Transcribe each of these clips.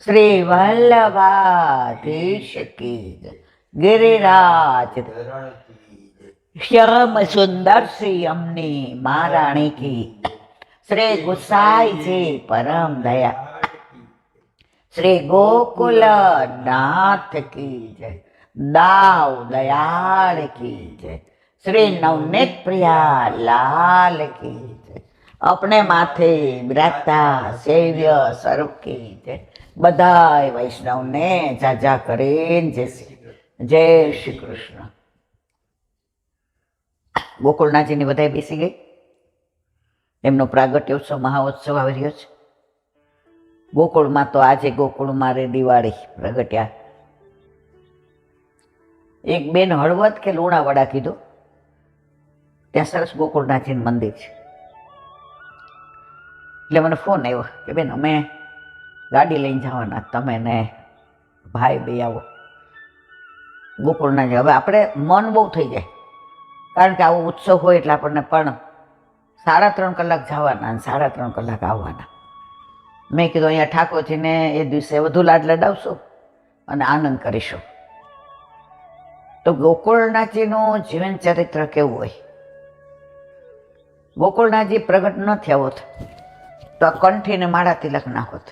શ્રી વલ્લભાધીશ કી જય. ગિરિરાજ શ્યામ સુંદર શ્રી અમની મહારાણી કી. શ્રી ગુસાઈજી પરમ દયા. શ્રી ગોકુલ નાથ કી જય. દાવ દયાળ કી જય. શ્રી નવનીત પ્રિયા લાલ કી જય. अपने माथे बिराजता सेव्य स्वरूप की जय. बधाय वैष्णव ने जाजा करेन जय श्री कृष्ण. ગોકુળનાથજીની બધાય બેસી ગઈ. એમનો પ્રાગટ્યોત્સવ મહાઉત્સવ આવી રહ્યો છે. ગોકુળમાં તો આજે ગોકુળમાં રે દિવાળી પ્રગટ્યા. એક બેન હળવદ કે લુણાવાડા કીધું, ત્યાં સરસ ગોકુળનાથજીનું મંદિર છે. એટલે મને ફોન આવ્યો કે બેન અમે ગાડી લઈને જવાના, તમે ને ભાઈ બે આવો ગોકુળના. હવે આપણે મન બહુ થઈ જાય, કારણ કે આવો ઉત્સવ હોય એટલે આપણને પણ 3.5 કલાક જવાના અને 3.5 કલાક આવવાના. મેં કીધું અહીંયા ઠાકોરજીને એ દિવસે વધુ લાડ લડાવશું અને આનંદ કરીશું. તો ગોકુળનાથજીનું જીવન ચરિત્ર કેવું હોય. ગોકુળનાથજી પ્રગટ ન થયા હોત તો આ કંઠીને માળા તિલક ના હોત.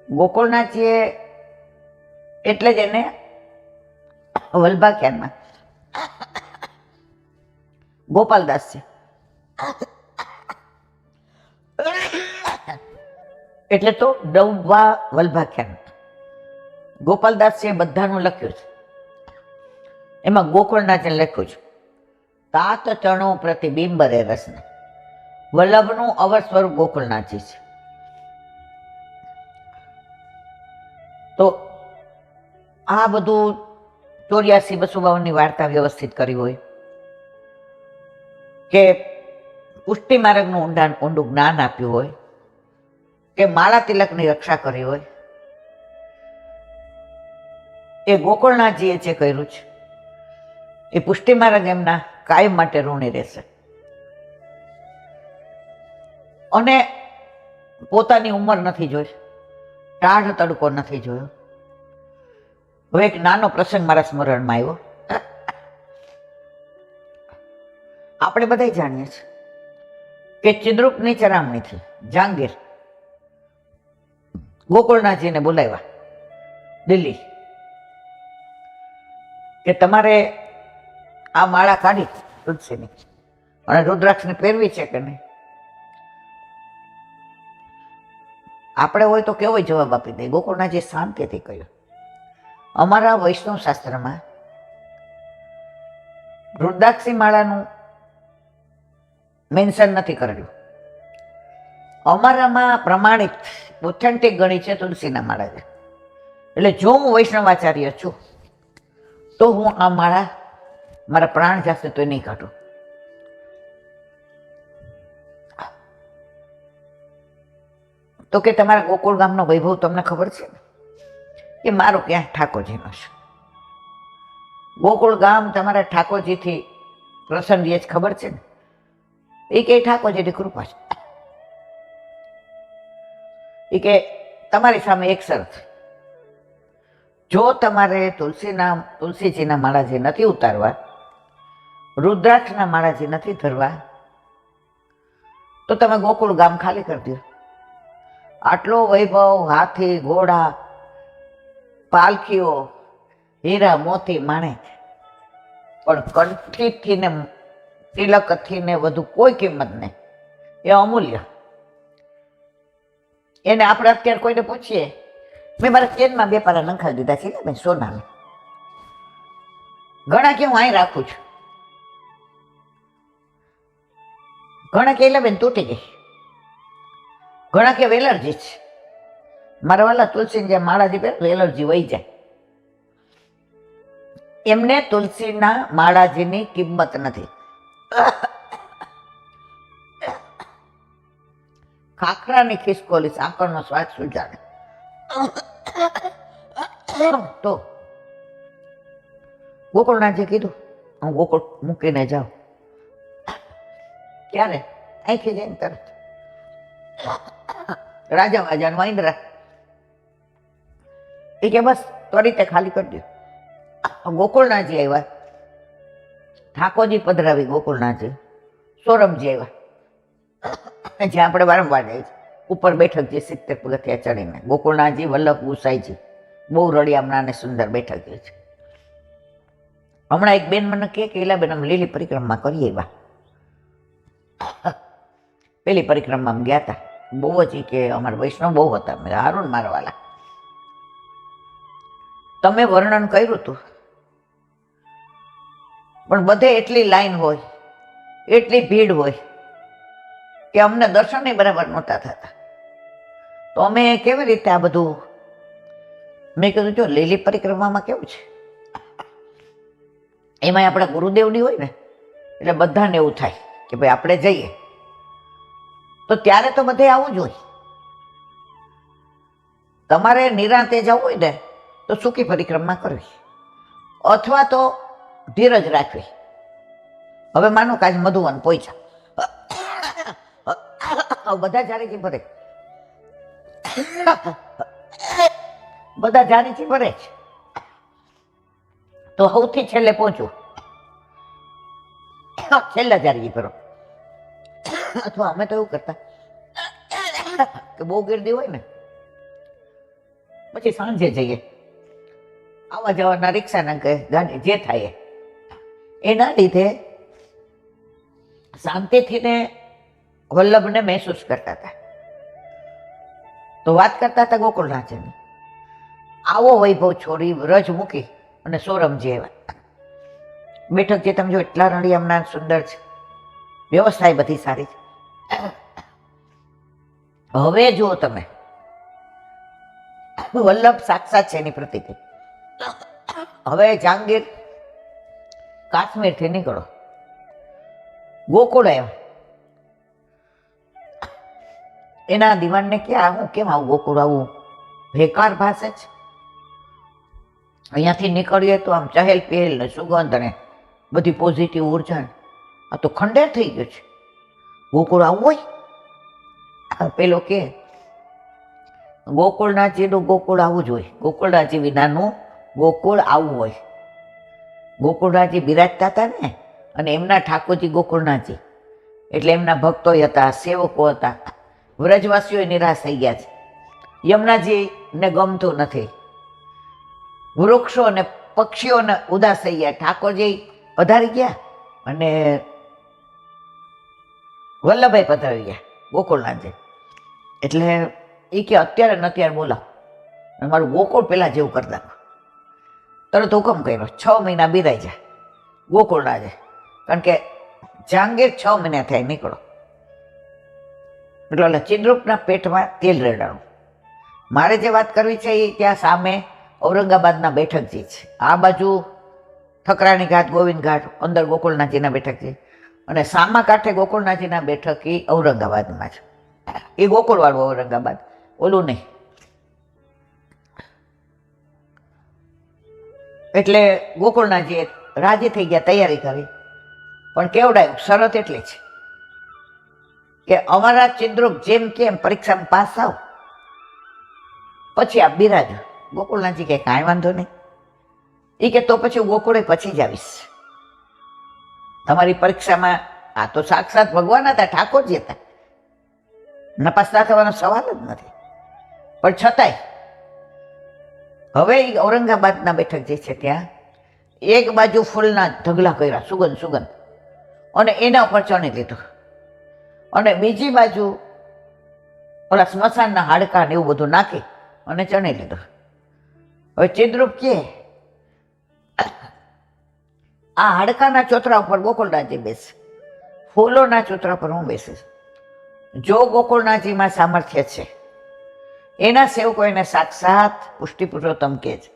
ગોકુળનાથજીએ એટલે જ એને વલ્ભાખ્યાનમાં ગોપાલદાસ છે એટલે તો ડૌવા વલ્ભાખ્યાન. ગોપાલદાસ છે બધાનું લખ્યું છે, એમાં ગોકુળનાથજીને લખ્યું છે તાત ચણો પ્રતિબિંબરે રસને. વલ્લભનું અવર સ્વરૂપ ગોકુળનાથજી છે. તો આ બધું 84-252 વાર્તા વ્યવસ્થિત કરી હોય કે પુષ્ટિ માર્ગનું ઊંડું જ્ઞાન આપ્યું હોય કે માળા તિલકની રક્ષા કરી હોય, એ ગોકુળનાથજીએ જે કર્યું છે એ પુષ્ટિ માર્ગ એમના કાયમ માટે ઋણી રહેશે. અને પોતાની ઉંમર નથી જોઈ, ટાઢ તડકો નથી જોયો. હવે એક નાનો પ્રસંગ મારા સ્મરણમાં આવ્યો. આપણે બધા જાણીએ છીએ કે ચિદ્રુપની ચરામણીથી જહાંગીર ગોકુળનાથજીને બોલાવ્યા દિલ્હી કે તમારે આ માળા કાઢી તુલસીની અને રુદ્રાક્ષને પહેરવી છે કે નહીં. આપણે હોય તો કેવો જવાબ આપી દે. ગોકુળનાથજી શાંતિથી કહ્યું, અમારા વૈષ્ણવ શાસ્ત્રમાં રુદ્રાક્ષી માળાનું મેન્શન નથી કરેલું. અમારામાં પ્રમાણિત ઓથેન્ટિક ગણી છે તુલસીના માળા છે. એટલે જો હું વૈષ્ણવાચાર્ય છું તો હું આ માળા મારા પ્રાણ જશે તો નહીં કાઢું. તો કે તમારા ગોકુળ ગામનો વૈભવ તમને ખબર છે ને, કે મારો ક્યાં ઠાકોરજીનો છે. ગોકુળ ગામ તમારા ઠાકોરજીથી પ્રસન્ન રહે છે, ખબર છે ને. એ કે ઠાકોરજીની કૃપા છે. એ કે તમારી સામે એક શરત, જો તમારે તુલસીજીના માળાજી નથી ઉતારવા, રુદ્રાક્ષના માળાજી નથી ધરવા, તો તમે ગોકુળ ગામ ખાલી કરી દો. આટલો વૈભવ, હાથી ઘોડા પાલખીઓ હીરા મોતી માણેક, પણ કંઠીથી ને તિલકથી ને વધુ કોઈ કિંમત નહીં. એ અમૂલ્ય. એને આપણે અત્યારે કોઈને પૂછીએ, મેં મારા ચેનમાં 2 પારા નંખાવી દીધા છે ને સોનાને, ઘણા કે હું અહીં રાખું છું, ઘણા કે બેન તૂટી ગઈ, ઘણા કે એલર્જી છે. મારા વાલા તુલસીને જે માળાજી પહેરે એલર્જી વહી જાય. એમને તુલસીના માળાજીની કિંમત નથી. ખાખરાની ખિસકોલી સાકરનો સ્વાદ સુજાડે. તો ગોકુળનાથજી કીધું હું ગોકુળ મૂકીને જાઉં. ક્યારે? અહીંથી જઈને તરત રાજા વાજાનું વાંદરા એ કે બસ ત્વરિતે ખાલી કરી દો. ગોકુળનાથજી આવ્યા, ઠાકોરજી પધરાવી ગોકુળનાથજી, સોરમજી આવ્યા જ્યાં આપણે વારંવાર જઈએ ઉપર બેઠક છે 70 પગથિયા ચડીને. ગોકુળનાથજી, વલ્લભ ગુસાઈજી, બહુ રળિયામણા અને સુંદર બેઠક છે. હમણાં એક બેન મને કહે કે એલા બેન અમે લીલી પરિક્રમા કરી આવ્યા. પેલી પરિક્રમામાં ગયા હતા, બહુ જ કે અમારા વૈષ્ણવ બહુ હતા. મેં હારું મારા વાલા, તમે વર્ણન કર્યું હતું પણ બધે એટલી લાઈન હોય, એટલી ભીડ હોય કે અમને દર્શન બરાબર નહોતા થતા. તો અમે કેવી રીતે આ બધું, મેં કીધું જો લીલી પરિક્રમામાં કેવું છે, એમાં આપણા ગુરુદેવની હોય ને એટલે બધાને એવું થાય કે ભાઈ આપણે જઈએ તો ત્યારે તો બધે આવવું જ હોય. તમારે નિરાંતે જવું હોય ને તો સૂકી પરિક્રમા કરવી અથવા તો ધીરજ રાખવી. હવે માનો કે આજ મધુવન પહોંચ્યા, બધા જારીથી ભરે, બધા જારીથી ભરે છે તો સૌથી છેલ્લે પહોંચવું, છેલ્લા જારી ભરો. અથવા અમે તો એવું કરતા કે બહુ ગીરદી હોય ને પછી સાંજે જઈએ, આવવા જવાના રિક્ષાના કે ગાડી જે થાય એના લીધે શાંતિથી ને વલ્લભને મહેસૂસ કરતા હતા. તો વાત કરતા હતા ગોકુળનાથની, આવો વૈભવ છોડી વ્રજ મૂકી અને સોરમજી આવ્યા. બેઠક જે તમે જો એટલા રળિયામણા સુંદર છે, વ્યવસ્થા એ બધી સારી છે. હવે જુઓ તમે, વલ્લભ સાક્ષાત છે એની પ્રતિતિ. હવે જહાંગીર કાશ્મીરથી નીકળો, ગોકુળ આવ્યા. એના દિવાનને કે હું કેમ આવું ગોકુળ આવું બેકાર ભાષે છે, અહીંયાથી નીકળીએ તો આમ ચહેલ પહેલ ને સુગંધ ને બધી પોઝિટિવ ઉર્જા, આ તો ખંડેર થઈ ગયો છે, ગોકુળ આવવું હોય. પેલો કે ગોકુળનાથજીનું ગોકુળ આવવું જ હોય, ગોકુળનાથજી વિનાનું ગોકુળ આવવું હોય. ગોકુળનાથજી બિરાજતા હતા ને, અને એમના ઠાકોરજી ગોકુળનાથજી એટલે એમના ભક્તો હતા, સેવકો હતા. વ્રજવાસીઓ નિરાશ થઈ ગયા છે, યમુનાજીને ગમતું નથી, વૃક્ષો અને પક્ષીઓને ઉદાસ થઈ ગયા. ઠાકોરજી પધારી ગયા અને વલ્લભાઈ પધારી ગયા ગોકુળનાથજી. એટલે એ કે અત્યારે ને અત્યારે બોલાવો, મારું ગોકુળ પેલા જેવું કરી નાખો. તરત હુકમ કર્યો 6 મહિના બિરાઈ જાય ગોકુળનાથે, કારણ કે જહાંગીર 6 મહિના થાય નીકળો. એટલે ચિદ્રુપના પેટમાં તેલ રેડાણું. મારે જે વાત કરવી છે એ ત્યાં સામે ઔરંગાબાદના બેઠકજી છે, આ બાજુ ઠકરાણી ઘાટ, ગોવિંદ ઘાટ, અંદર ગોકુળનાથજીના બેઠક છે, અને સામા કાંઠે ગોકુળનાથજીના બેઠક એ ઔરંગાબાદમાં છે. એ ગોકુળવાળું ઔરંગાબાદ, ઓલું નહીં. એટલે ગોકુળનાથજીએ રાજી થઈ ગયા, તૈયારી કરી, પણ કેવડાયું શરત એટલી છે કે અમારા ચિદ્રુપ જેમ કેમ પરીક્ષામાં પાસ થાવ પછી આપ બિરાજો. ગોકુળનાથજી કે કાંઈ વાંધો નહીં. એ કે તો પછી હું ગોકુળે પછી જ આવીશ, તમારી પરીક્ષામાં. આ તો સાક્ષાત ભગવાન હતા, ઠાકોરજી હતા, નપાસ ના થવાનો સવાલ જ નથી. પણ છતાંય હવે એ ઔરંગાબાદના બેઠક જે છે ત્યાં એક બાજુ ફૂલના ઢગલા કર્યા, સુગંધ સુગંધ, અને એના ઉપર ચણી લીધું, અને બીજી બાજુ ઓલા સ્મશાનના હાડકા ને એવું બધું નાખી અને ચણી લીધું. હવે ચિદ્રુપ કે આ હાડકાના ચોતરા ઉપર ગોકુળનાથજી બેસે, ફૂલોના ચોતરા પર હું બેસીશ. જો ગોકુળનાથજીમાં સામર્થ્ય છે, એના સેવકો એને સાક્ષાત પુષ્ટિ પુરુષોત્તમ કહે છે,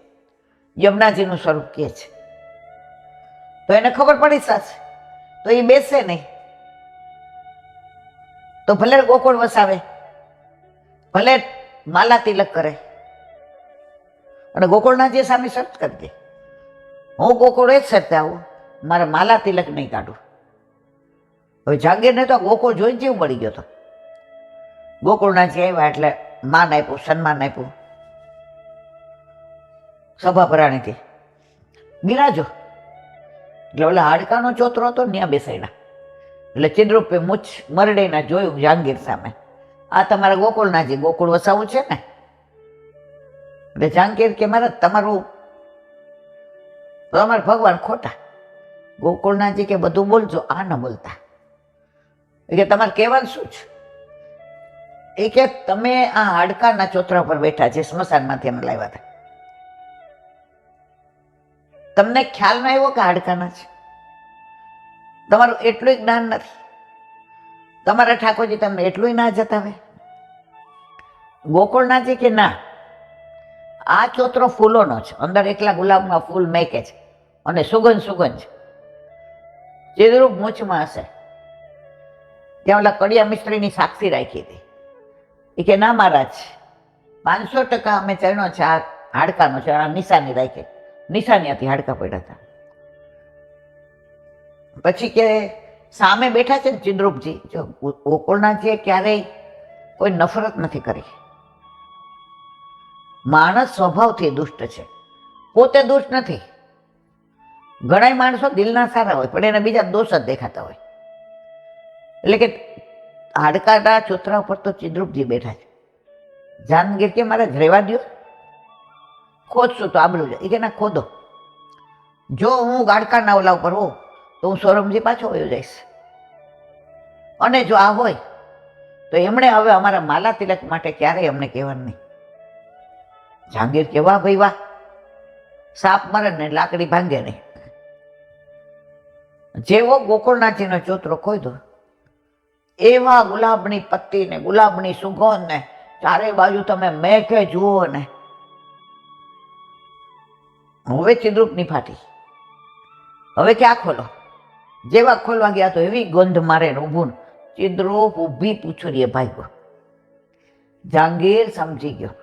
યમુનાજીનું સ્વરૂપ કહે છે. તો એને ખબર પડી સાચે, તો એ બેસે નહીં. તો ભલે ગોકુળ વસાવે, ભલે માલા તિલક કરે, અને ગોકુળનાથજી સામે શરત કરી દે, હું ગોકુળ એક શરતે આવું, મારે માલા તિલક નહીં કાઢું. હવે જહાંગીરને તો ગોકુળ જોઈને જેવું મળી ગયો હતો. ગોકુળનાથજી આવ્યા એટલે માન આપ્યું, સન્માન આપ્યું. સભા ભરાણીથી બિરાજો. એટલે ઓલા હાડકાનો ચોતરો હતો ત્યાં બેસાડ્યા. એટલે ચિદ્રુપે મૂછ મરડીને જોયું જહાંગીર સામે, આ તમારા ગોકુળનાજી, ગોકુળ વસાવું છે ને? એટલે જહાંગીર કે મારા તમારું ભગવાન ખોટા. ગોકુળનાજી કે બધું બોલજો, આ ન બોલતા. એ કે તમારે કહેવાનું શું છે? એ કે તમે આ હાડકાના ચોતરા પર બેઠા છે, સ્મશાનમાંથી અમે લાવ્યા હતા. તમને ખ્યાલ ના આવ્યો કે હાડકાના છે? તમારું એટલું જ્ઞાન નથી? તમારા ઠાકોરજી તમને એટલું ના જતાવે? ગોકુળનાથજી કે ના, આ ચોતરો ફૂલોનો છે, અંદર એકલા ગુલાબના ફૂલ મેકે છે અને સુગંધ છે. ચિદ્રુપ મૂછમાં હશે. ત્યાં ઓલા કડિયા મિસ્ત્રીની સાક્ષી રાખી હતી. એ કે ના મહારાજ, 500% અમે ચરણો છે, આ હાડકાનો છે, આ નિશાની રાખી. નિશાની હતી, હાડકા પડ્યા હતા. પછી કે સામે બેઠા છે ને ચિદ્રુપજી, જો ગોકુળનાથજીએ ક્યારેય કોઈ નફરત નથી કરી. માણસ સ્વભાવથી દુષ્ટ છે, પોતે દુષ્ટ નથી. ઘણા માણસો દિલના સારા હોય પણ એને બીજા દોષ જ દેખાતા હોય. એટલે કે હાડકાના ચોતરા ઉપર તો ચિદ્રુપજી બેઠા છે. જહાંગીર કે મારે રહેવા દો, ખોદશું તો આબરું જાય. એ કે ના ખોદો, જો હું હાડકાના ઓલા ઉપર હોઉં તો હું સૌરભજી પાછો વયો જઈશ. અને જો આ હોય તો એમણે હવે અમારા માલા તિલક માટે ક્યારેય અમને કહેવાનું નહીં. જહાંગીર કે વાહ ભાઈ વાહ, સાપ મરે ને લાકડી ભાંગે નહીં. જેવો ગોકુળનાથજીનો ચોતરો ખોદ્યો, એવા ગુલાબની પત્તી ને ગુલાબની સુગંધ ને ચારે બાજુ તમે મેઘે જુઓ ને. હવે ચિદ્રુપની ફાટી. હવે ક્યાં ખોલો? જેવા ખોલવા ગયા તો એવી ગંધ મારે ઊભું. ચિદ્રુપ ઊભી પૂછડીએ ભાગ્યો. જહાંગીર સમજી ગયો,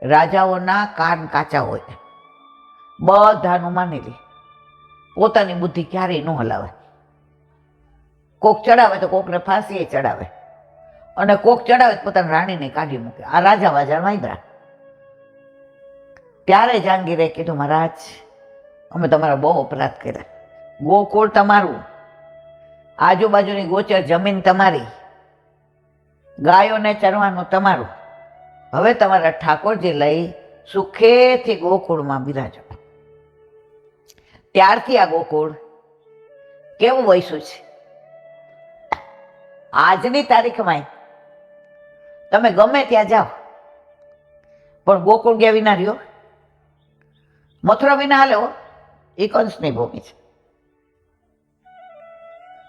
રાજાઓના કાન કાચા હોય, બધાનું માની લે, પોતાની બુદ્ધિ ક્યારેય ન હલાવે. કોક ચડાવે તો કોકને ફાંસી ચડાવે, અને કોક ચડાવે તો પોતાની રાણીને કાઢી મૂકે. આ રાજા વાજા વાંદરા. ત્યારે જહાંગીરે કીધું, મહારાજ અમે તમારા બહુ અપરાધ કર્યા. ગોકુળ તમારું, આજુબાજુની ગોચર જમીન તમારી, ગાયોને ચરવાનું તમારું. હવે તમારા ઠાકોરજી લઈ સુખેથી ગોકુળમાં બિરાજો. ત્યારથી આ ગોકુળ કેવું વસ્યું છે. આજની તારીખમાં તમે ગમે ત્યાં જાઓ પણ ગોકુળ ગયા વિના રહ્યો, મથુરા વિના હાલે હો. એ કંસની ભૂમિ છે.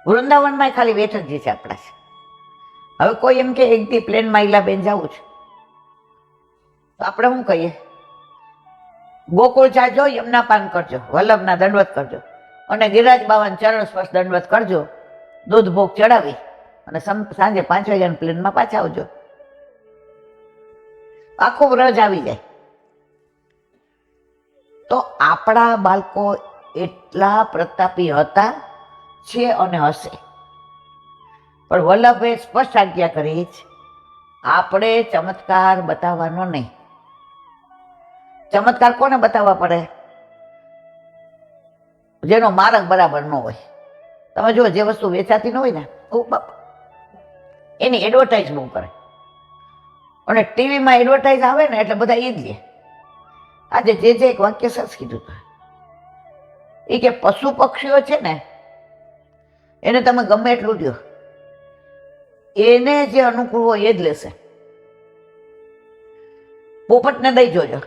વૃંદાવનમાં ખાલી બેઠકજી છે આપણા છે. હવે કોઈ એમ કે એક દી પ્લેનમાં ઈલાબેન જવું છે તો આપણે શું કહીએ? ગોકુળ જાજો, યમુના પાન કરજો, વલ્લભના દંડવત કરજો, અને ગિરિરાજ બાવાના ચરણ સ્પર્શ દંડવત કરજો, દૂધ ભોગ ચડાવી અને સાંજે 5 વાગ્યાના પ્લેનમાં પાછા આવજો. આખો વ્રજ આવી જાય. તો આપણા બાળકો એટલા પ્રતાપી હતા, છે અને હશે. પણ વલ્લભે સ્પષ્ટ આજ્ઞા કરી છે, આપણે ચમત્કાર બતાવવાનો નહીં. ચમત્કાર કોને બતાવવા પડે? જેનો માર્ગ બરાબર ન હોય. તમે જુઓ, જે વસ્તુ વેચાતી ન હોય ને, એની એડવર્ટાઇઝ બહુ કરે. અને ટીવીમાં એડવર્ટાઇઝ આવે ને એટલે બધા એ જ લે. આજે જે એક વાક્ય સરસ કીધું હતું, એ કે પશુ પક્ષીઓ છે ને એને તમે ગમે એટલું દો, એને જે અનુકૂળ હોય એ જ લેશે. પોપટને દઈ જોજો,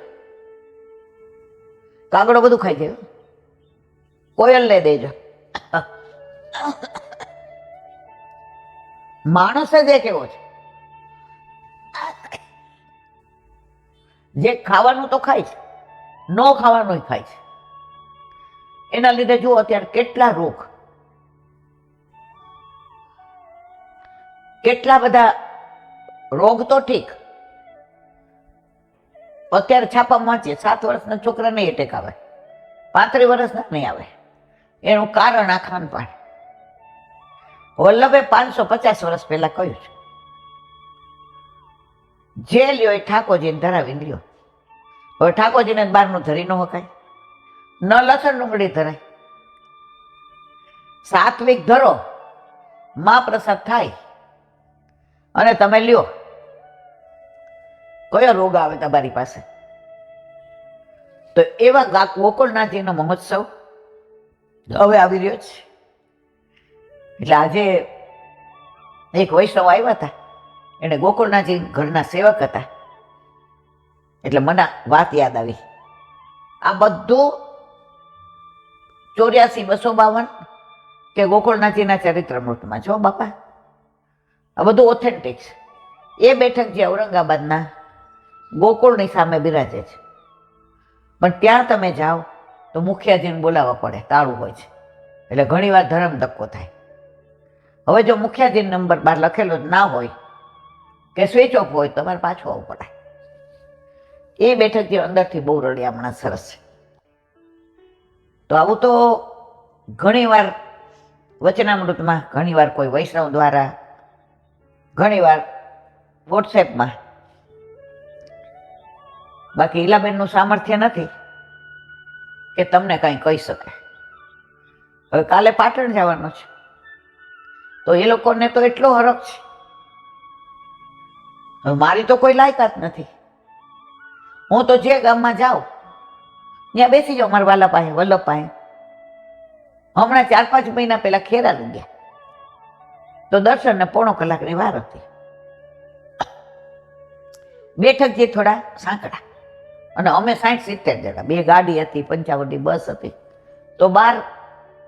કાગડો બધું ખાઈ જાય. કોયલને દેજો. માણસ જ એક એવો છે જે ખાવાનું તો ખાય છે, ન ખાવાનું ખાય છે. એના લીધે જુઓ અત્યારે કેટલા રોગ, કેટલા બધા રોગ. તો ઠીક, અત્યારે છાપામાં વાંચીએ 7 વર્ષના છોકરાને એટેક આવે, 35 વર્ષના નહીં આવે. એનું કારણ આ ખાનપાન. વલ્લભે 550 વર્ષ પહેલા કહ્યું છે, જે લ્યો એ ઠાકોરજીને ધરાવી લ્યો. હવે ઠાકોરજીને બહારનું ધરી ન હકાય, ન લસણ ડુંગળી ધરાય. સાત્વિક ધરો, મહાપ્રસાદ થાય અને તમે લ્યો. કયો રોગ આવે તમારી પાસે? તો એવા ગોકુળનાથજીનો મહોત્સવ હવે આવી રહ્યો છે. એટલે આજે એક વૈષ્ણવ આવ્યા હતા, એને ગોકુળનાથજી ઘરના સેવક હતા, એટલે મને વાત યાદ આવી. આ બધું 84-252 કે ગોકુળનાથજીના ચરિત્રમૃતમાં છો બાપા, આ બધું ઓથેન્ટિક છે. એ બેઠક જે ઔરંગાબાદના ગોકુળની સામે બિરાજે છે, પણ ત્યાં તમે જાઓ તો મુખિયાજીને બોલાવવા પડે, તાળું હોય છે, એટલે ઘણીવાર ધર્મ ધક્કો થાય. હવે જો મુખિયાજી નંબર 12 લખેલો જ ના હોય કે સ્વિચ ઓફ હોય, તમારે પાછું આવવું પડે. એ બેઠક જે અંદરથી બહુ રળિયામણા સરસ છે. તો આવું તો ઘણીવાર વચનામૃતમાં, ઘણીવાર કોઈ વૈષ્ણવ દ્વારા, ઘણીવાર વોટ્સએપમાં. બાકી ઈલાબેનનું સામર્થ્ય નથી કે તમને કંઈ કહી શકે. હવે કાલે પાટણ જવાનું છે, તો એ લોકોને તો એટલો હરખ છે. હવે મારી તો કોઈ લાયકાત નથી. હું તો જે ગામમાં જાઉં ત્યાં બેસી જાઉં મારા વાલા પાસે, વલ્લભ પાસે. હમણાં 4-5 મહિના પહેલા ખેરાલુ ગયા, તો દર્શનને 1.5 કલાકની વાર હતી. બેઠક જે થોડા સાંકડા, અને અમે 60-70 જણા, 2 ગાડી હતી, 55 બસ હતી. તો 12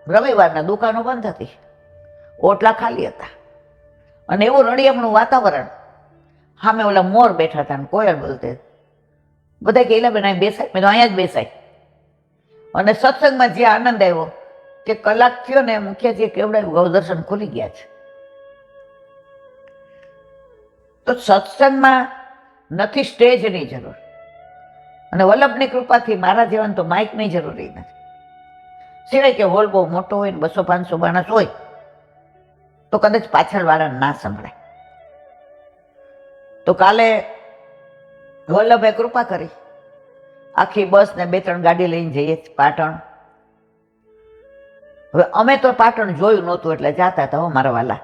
રવિવારના દુકાનો બંધ હતી, ઓટલા ખાલી હતા, અને એવું રળિયામણું વાતાવરણ. સામે ઓલા મોર બેઠા હતા ને કોયલ બોલતે. બધા કે ઈલાબેન અહીં બેસાય, મેં તો અહીંયા જ બેસાય. અને સત્સંગમાં જે આનંદ આવ્યો કે કલાક થયો ને મુખ્યજી કેવડાયું, ગૌદર્શન ખુલી ગયા છે. તો સત્સંગમાં નથી સ્ટેજની જરૂર, અને વલ્લભની કૃપાથી મારા જીવન તો માઇકની જરૂરી નથી. સિવાય કે હોલ બહુ મોટો હોય ને 200-500 માણસ હોય તો કદાચ પાછળવાળા ના સંભળાય. તો કાલે વલ્લભે કૃપા કરી, આખી બસ ને 2-3 ગાડી લઈને જઈએ પાટણ. હવે અમે તો પાટણ જોયું નહોતું એટલે જાતા હતા, હો મારા વાલા.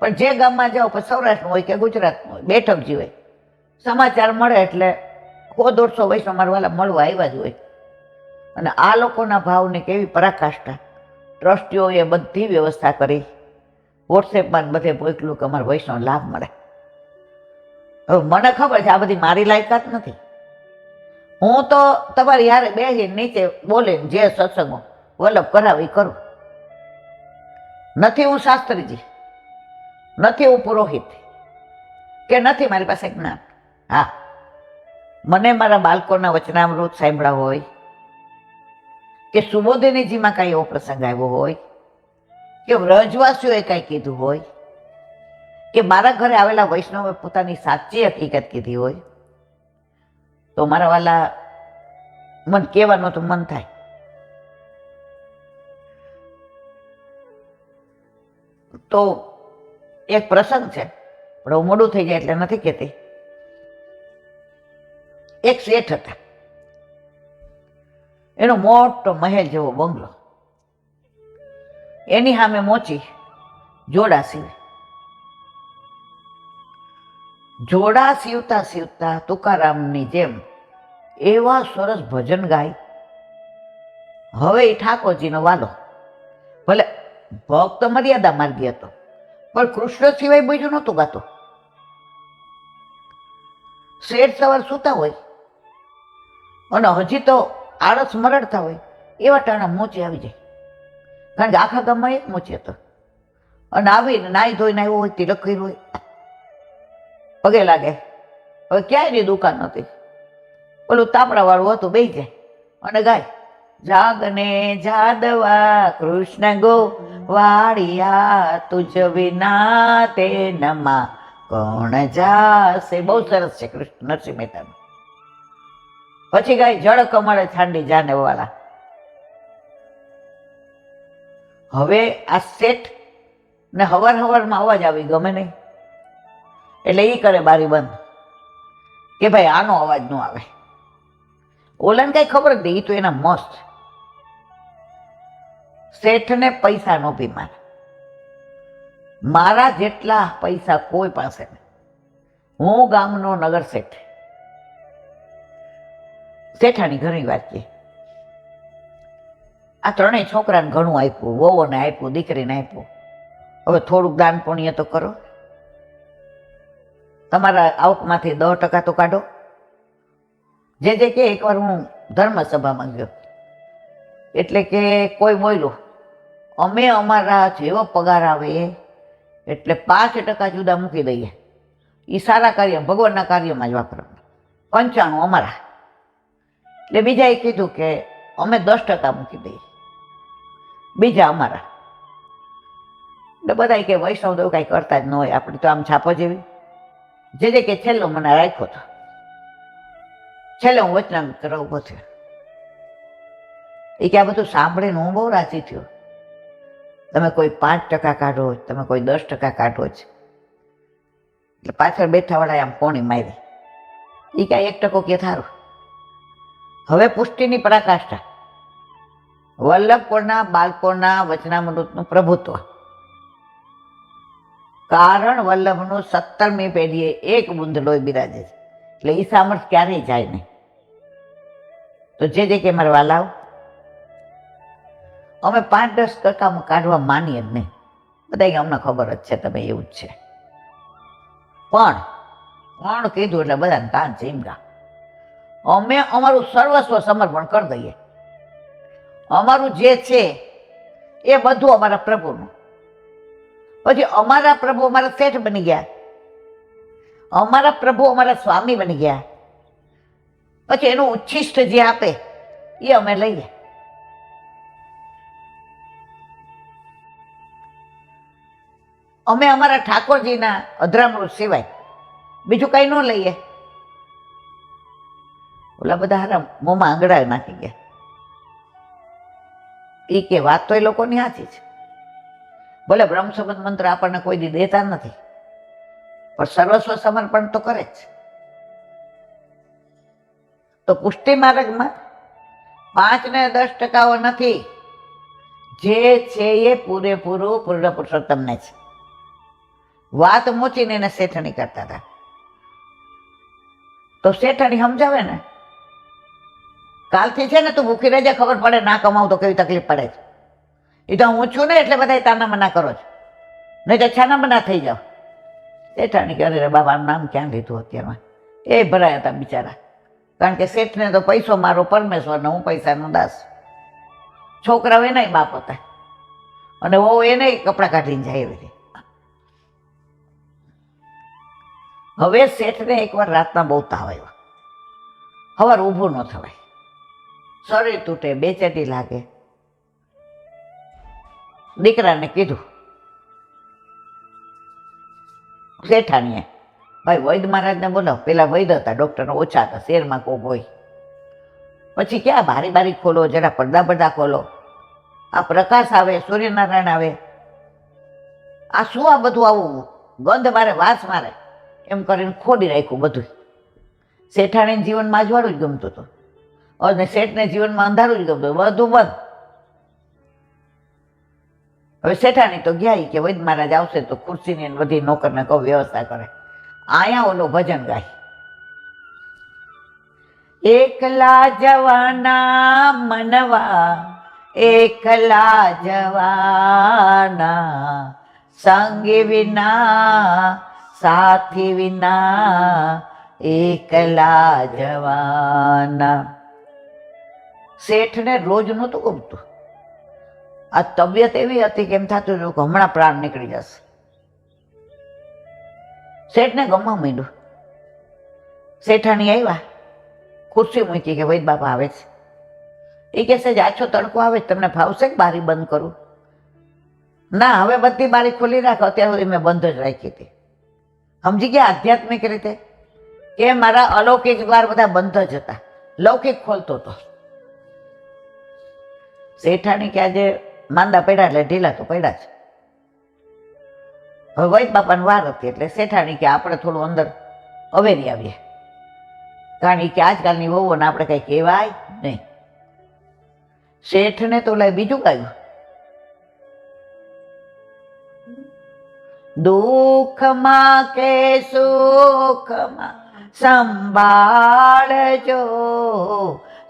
પણ જે ગામમાં જાઓ, પછી સૌરાષ્ટ્રનું હોય કે ગુજરાતનું હોય, બેઠક જીવે, સમાચાર મળે એટલે 100-150 વૈષ્ણવ મારા વાલા મળવા આવ્યા જ હોય. અને આ લોકોના ભાવની કેવી પરાકાષ્ઠા. ટ્રસ્ટીઓએ બધી વ્યવસ્થા કરી, વોટ્સએપમાં બધે મોકલું કે અમારે વૈષ્ણવ લાભ મળે. હવે મને ખબર છે આ બધી મારી લાયકાત નથી. હું તો તમારી યારે બેસીને નીચે બોલીને જે સત્સંગો વલ્લભ કરાવી કરું. નથી હું શાસ્ત્રીજી, નથી હું પુરોહિત, કે નથી મારી પાસે જ્ઞાન. હા, મને મારા બાળકોના વચનામૃત સાંભળ્યા હોય, કે સુબોધિનીજીમાં કાંઈ એવો પ્રસંગ આવ્યો હોય, કે વ્રજવાસીઓએ કાંઈ કીધું હોય, કે મારા ઘરે આવેલા વૈષ્ણવે પોતાની સાચી હકીકત કીધી હોય, તો મારા વાલા મન કહેવાનું તો મન થાય. તો એક પ્રસંગ છે, પણ મોડું થઈ જાય એટલે નથી કહેતી. એક શેઠ હતા, એનો મોટો મહેલ જેવો બંગલો, એની સામે મોચી જોડા સીવે. જોડા સીવતા સીવતા તુકારામની જેમ એવા સરસ ભજન ગાય. હવે એ ઠાકોરજીનો વાલો, ભલે ભક્ત મર્યાદા માર્ગી હતો, પણ કૃષ્ણ સિવાય બીજું નહોતું ગાતો. શેઠ સવાર સૂતા હોય અને હજી તો આળસ મરડતા હોય, એવા ટાણા મોચી આવી જાય. કારણ કે આખા ગામમાં એક મોચી હતો, અને આવીને નાઈ ધોઈને આવ્યો હોય, તિલક કર્યું હોય, પગે લાગે. હવે ક્યાંયની દુકાન નથી, ઓલું તાપડા વાળું હતું, બેસી જાય અને ગાય, જાગને જાદવા કૃષ્ણ ગો વાળિયા તુજ વિના તે નમાં કોણ જાશે. બહુ સરસ છે કૃષ્ણ નરસિંહ મહેતાનું. પછી ગાય, જળ કમળે છાંડી જાને વાળા. હવે આ શેઠ ને હવાર હવારમાં અવાજ આવી ગમે નહીં, એટલે એ કરે બારી બંધ કે ભાઈ આનો અવાજ ન આવે. ઓલાને કઈ ખબર જ નહીં, એ તો એના મસ્ત. શેઠને પૈસા નો ભીમાન. મારા જેટલા પૈસા કોઈ પાસે નહીં. હું ગામનો નગર શેઠ. શેઠાણી ઘણી વાત છે. આ ત્રણેય છોકરાને ઘણું આપ્યું, વહુને આપ્યું, દીકરીને આપ્યું. હવે થોડુંક દાન પુણ્ય તો કરો. તમારા આવકમાંથી 10% તો કાઢો. જે કે એકવાર હું ધર્મસભામાં ગયો, એટલે કે કોઈ બોલ્યું, અમે અમારા જેવો પગાર આવે એટલે 5% જુદા મૂકી દઈએ, એ સારા કાર્ય ભગવાનના કાર્યમાં જ વાપરવાનું, 95 અમારા. એટલે બીજાએ કીધું કે અમે 10% મૂકી દઈએ, બીજા અમારા. એટલે બધા કે વૈષ્ણવ તો કાંઈ કરતા જ ન હોય, આપણે તો આમ છાપો જેવી. જે કે છેલ્લો મને રાખ્યો હતો, છેલ્લે હું વચનામૃત કરવા ઊભો થયો. એ કે આ બધું સાંભળીને હું બહુ રાજી થયો. તમે કોઈ 5% કાઢો, તમે કોઈ 10% કાઢો જ. એટલે પાછળ બેઠાવાળા આમ કોણી મારી. એ કાંઈ 1% કે થારું. હવે પુષ્ટિની પરાકાષ્ઠા, વલ્લભપુરના બાળકોના વચનામૃતનું પ્રભુત્વ. કારણ વલ્લભનું 17મી પેઢીએ એક બુંદ લોહી બિરાજે છે, એટલે એ સામર્થ્ય ક્યારેય જાય નહીં. તો જે કે મારે વાલાવ, અમે 5-10% કાઢવા માનીએ જ નહીં. બધા અમને ખબર જ છે તમે એવું જ છે. પણ કીધું એટલે બધાને કાન ચીમડા. અમે અમારું સર્વસ્વ સમર્પણ કરી દઈએ. અમારું જે છે એ બધું અમારા પ્રભુનું. પછી અમારા પ્રભુ અમારા શેઠ બની ગયા, અમારા પ્રભુ અમારા સ્વામી બની ગયા. પછી એનું ઉચ્છિષ્ટ જે આપે એ અમે લઈએ. અમે અમારા ઠાકોરજીના અધરામૃત સિવાય બીજું કઈ ન લઈએ. ઓલા બધા હારા મોંમાં આંગળા નાખી ગયા. એ કે વાત તો એ લોકોની સાચી છે. ભલે બ્રહ્મ સંબંધ મંત્ર આપણને કોઈ દી દેતા નથી, પણ સર્વસ્વ સમર્પણ તો કરે જ. તો પુષ્ટિ માર્ગમાં 5 ને 10% નથી, જે છે એ પૂરેપૂરું પૂર્ણ પુરુષોત્તમને છે. વાત મૂચીને એને શેઠણી કરતા હતા. તો શેઠણી સમજાવે ને, કાલથી છે ને તું ભૂખી રહેજે, ખબર પડે ના કમાવું તો કેવી તકલીફ પડે છે. એ તો હું છું ને એટલે બધા તાના મના કરો છો, નહીં તો છાના મના થઈ જાઓ. શેઠાણી કે અરે બાબા નામ ક્યાં લીધું અત્યારમાં. એ ભરાયા હતા બિચારા, કારણ કે શેઠને તો પૈસો મારો પરમેશ્વર ને હું પૈસાનો દાસ. છોકરાઓ એનાય બાપ હતા, અને વહુ એને કપડાં કાઢીને જાય એવી. હવે શેઠને એકવાર રાતના બહુ તાવ આવ્યો. સવાર ઊભું ન થવાય, શરીર તૂટે, બેચેતી લાગે. દીકરાને કીધું, શેઠાણીએ, ભાઈ વૈદ મહારાજને બોલાવો. પેલા વૈદ હતા, ડૉક્ટર ઓછા હતા, શેરમાં કોક હોય. પછી ક્યાં બારી બારી ખોલો, જરા પડદા પડદા ખોલો, આ પ્રકાશ આવે, સૂર્યનારાયણ આવે, આ શું આ બધું આવું ગંધ મારે, વાસ મારે, એમ કરીને ખોડી રાખ્યું બધું. શેઠાણીને જીવનમાં અજવાળું જ ગમતું હતું, અને શેઠને જીવનમાં અંધારું જ ગમતું, બધું બંધ. હવે શેઠાણી તો ગયા કે વૈદ મહારાજ આવશે તો ખુરશીની બધી નોકરને કહું વ્યવસ્થા કરે. આયા ઓલું ભજન ગાય, એકલા જવાના મનવા, એકલા જવાના, સંગી વિના સાથી વિના, એકલા જવાના. શેઠને રોજ નહોતું ગમતું. આ તબિયત એવી હતી કે એમ થતું હતું કે હમણાં પ્રાણ નીકળી જશે. શેઠને ગમવા માંડ્યું. શેઠાણી આવ્યા, ખુરશી મૂકી કે વૈદ બાપા આવે છે. એ કહેશે આછો તડકો આવે તમને ફાવશે કે બારી બંધ કરું? ના, હવે બધી બારી ખોલી રાખો. અત્યાર સુધી મેં બંધ જ રાખી હતી. સમજી ગયા આધ્યાત્મિક રીતે કે મારા અલૌકિક દ્વાર બધા બંધ જ હતા, લૌકિક ખોલતો હતો. શેઠાણી કે આજે માંદા પડ્યા એટલે ઢીલા તો પડ્યા છે. હવે વૈદ બાપાની વાર હતી એટલે શેઠાણી કે આપણે થોડું અંદર અવેરી આવીએ. કારણ કે આજકાલની વહુઓને આપણે કંઈ કહેવાય નહીં. શેઠને તો લાય બીજું ગાયું, દુઃખમાં કે સુખમાં સંભાળજો,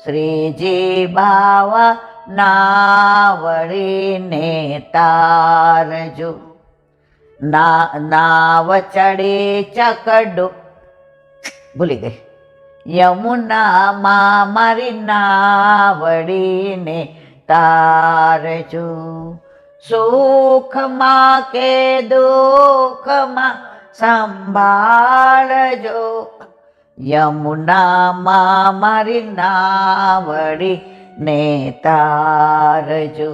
શ્રીજી બાવા નાવડીને તારજો. નાવ ચડે ચકડો, ભૂલી ગઈ, યમુનામાં મારી નાવડીને તારજો. સુખમાં કે દુઃખમાં સંભાળજો, યમુનામાં મારી નાવડીને તારજો.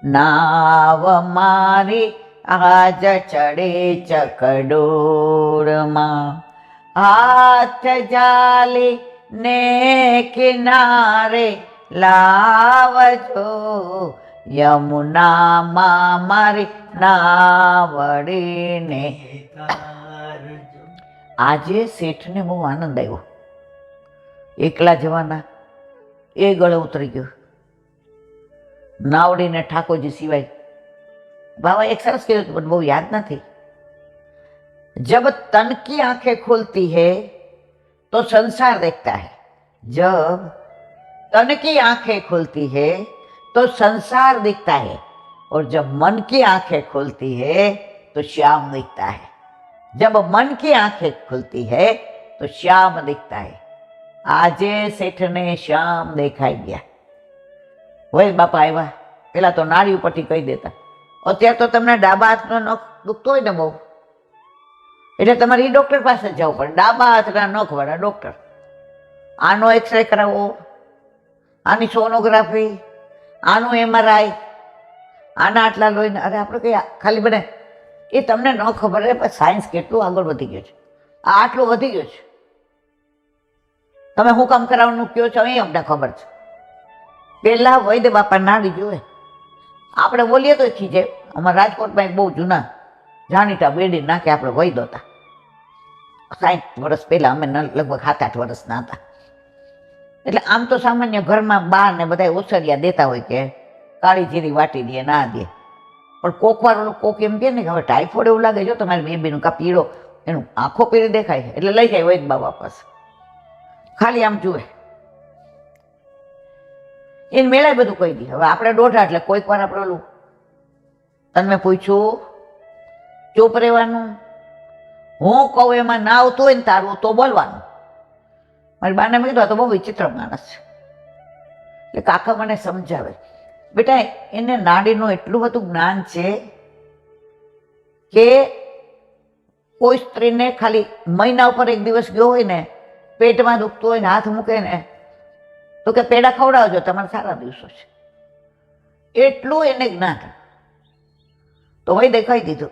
નાવ મારી આજ ચડે ચકડોળમાં, હાથ જાલી ને કિનારે લાવજો, યમુનામાં મારી નાવડીને. આજે શેઠને બહુ આનંદ આવ્યો, એકલા જવાના એ ગળે ઉતરી ગયો. નાવડીને ઠાકોરજી સિવાય બાબા એક સરસ કહેવું હતું પણ બહુ યાદ નથી. जब तन की आंखें खुलती है तो संसार देखता है, जब तन की आंखें खुलती है तो संसार दिखता है, और जब मन की आंखें खुलती है तो श्याम दिखता है. जब मन की आंखें खुलती है तो श्याम दिखता है. આજે શેઠને શ્યામ દેખાઈ ગયા. વૈદ બાપા આવ્યા, પેલા તો નાળી ઉપરથી કહી દેતા, અત્યારે તો તમને ડાબા હાથનો નખ દુખતો હોય ને બહુ, એટલે તમારે એ ડૉક્ટર પાસે જવું પડે, ડાબા હાથના નખવાળા ડૉક્ટર. આનો એક્સરે કરાવવો, આની સોનોગ્રાફી, આનું MRI, આના આટલા લોહીને. અરે આપણે કઈ ખાલી બને એ તમને ન ખબર છે, પણ સાયન્સ કેટલું આગળ વધી ગયું છે. આ આટલું વધી ગયું છે. તમે શું કામ કરાવવાનું કયો છો એ અમને ખબર છે. પહેલાં વૈદ બાપા નાડી જોવે, આપણે બોલીએ તો ખીજે. અમારા રાજકોટમાં એક બહુ જૂના જાણીતા બેડી નાખે આપણે વૈદ હતા, 60 વર્ષ પહેલાં, અમે લગભગ 7-8 વર્ષના હતા. એટલે આમ તો સામાન્ય ઘરમાં બા ને બધા ઓસરિયા દેતા હોય કે કાળી જીરી વાટી દે ના દે, પણ કોક વાર કોક એમ કહે ને કે હવે ટાઈફોઇડ એવું લાગે, જો તમારી બેબીનું કા પીળો એનું આંખો પીળી દેખાય છે, એટલે લઈ જાય વૈદ બાબા પાસે. ખાલી આમ જુએ, એને મેળાય બધું કહી દે. હવે આપણે દોઢા એટલે કોઈક વાર આપણે ઓલું તને મેં પૂછ્યું, ચૂપ રહેવાનું, હું કહું એમાં ના આવતું હોય ને તારું તો બોલવાનું. મારી બાને મેં કીધું આ તો બહુ વિચિત્ર માણસ છે. એટલે કાકા મને સમજાવે, બેટા એને નાડીનું એટલું બધું જ્ઞાન છે કે કોઈ સ્ત્રીને ખાલી મહિના ઉપર એક દિવસ ગયો હોય ને, પેટમાં દુખતું હોય ને હાથ મૂકે ને તો કે પેડા ખવડાવજો, તમારા સારા દિવસો છે. એટલું એને જ્ઞાન. તો ભાઈ દેખાઈ દીધું,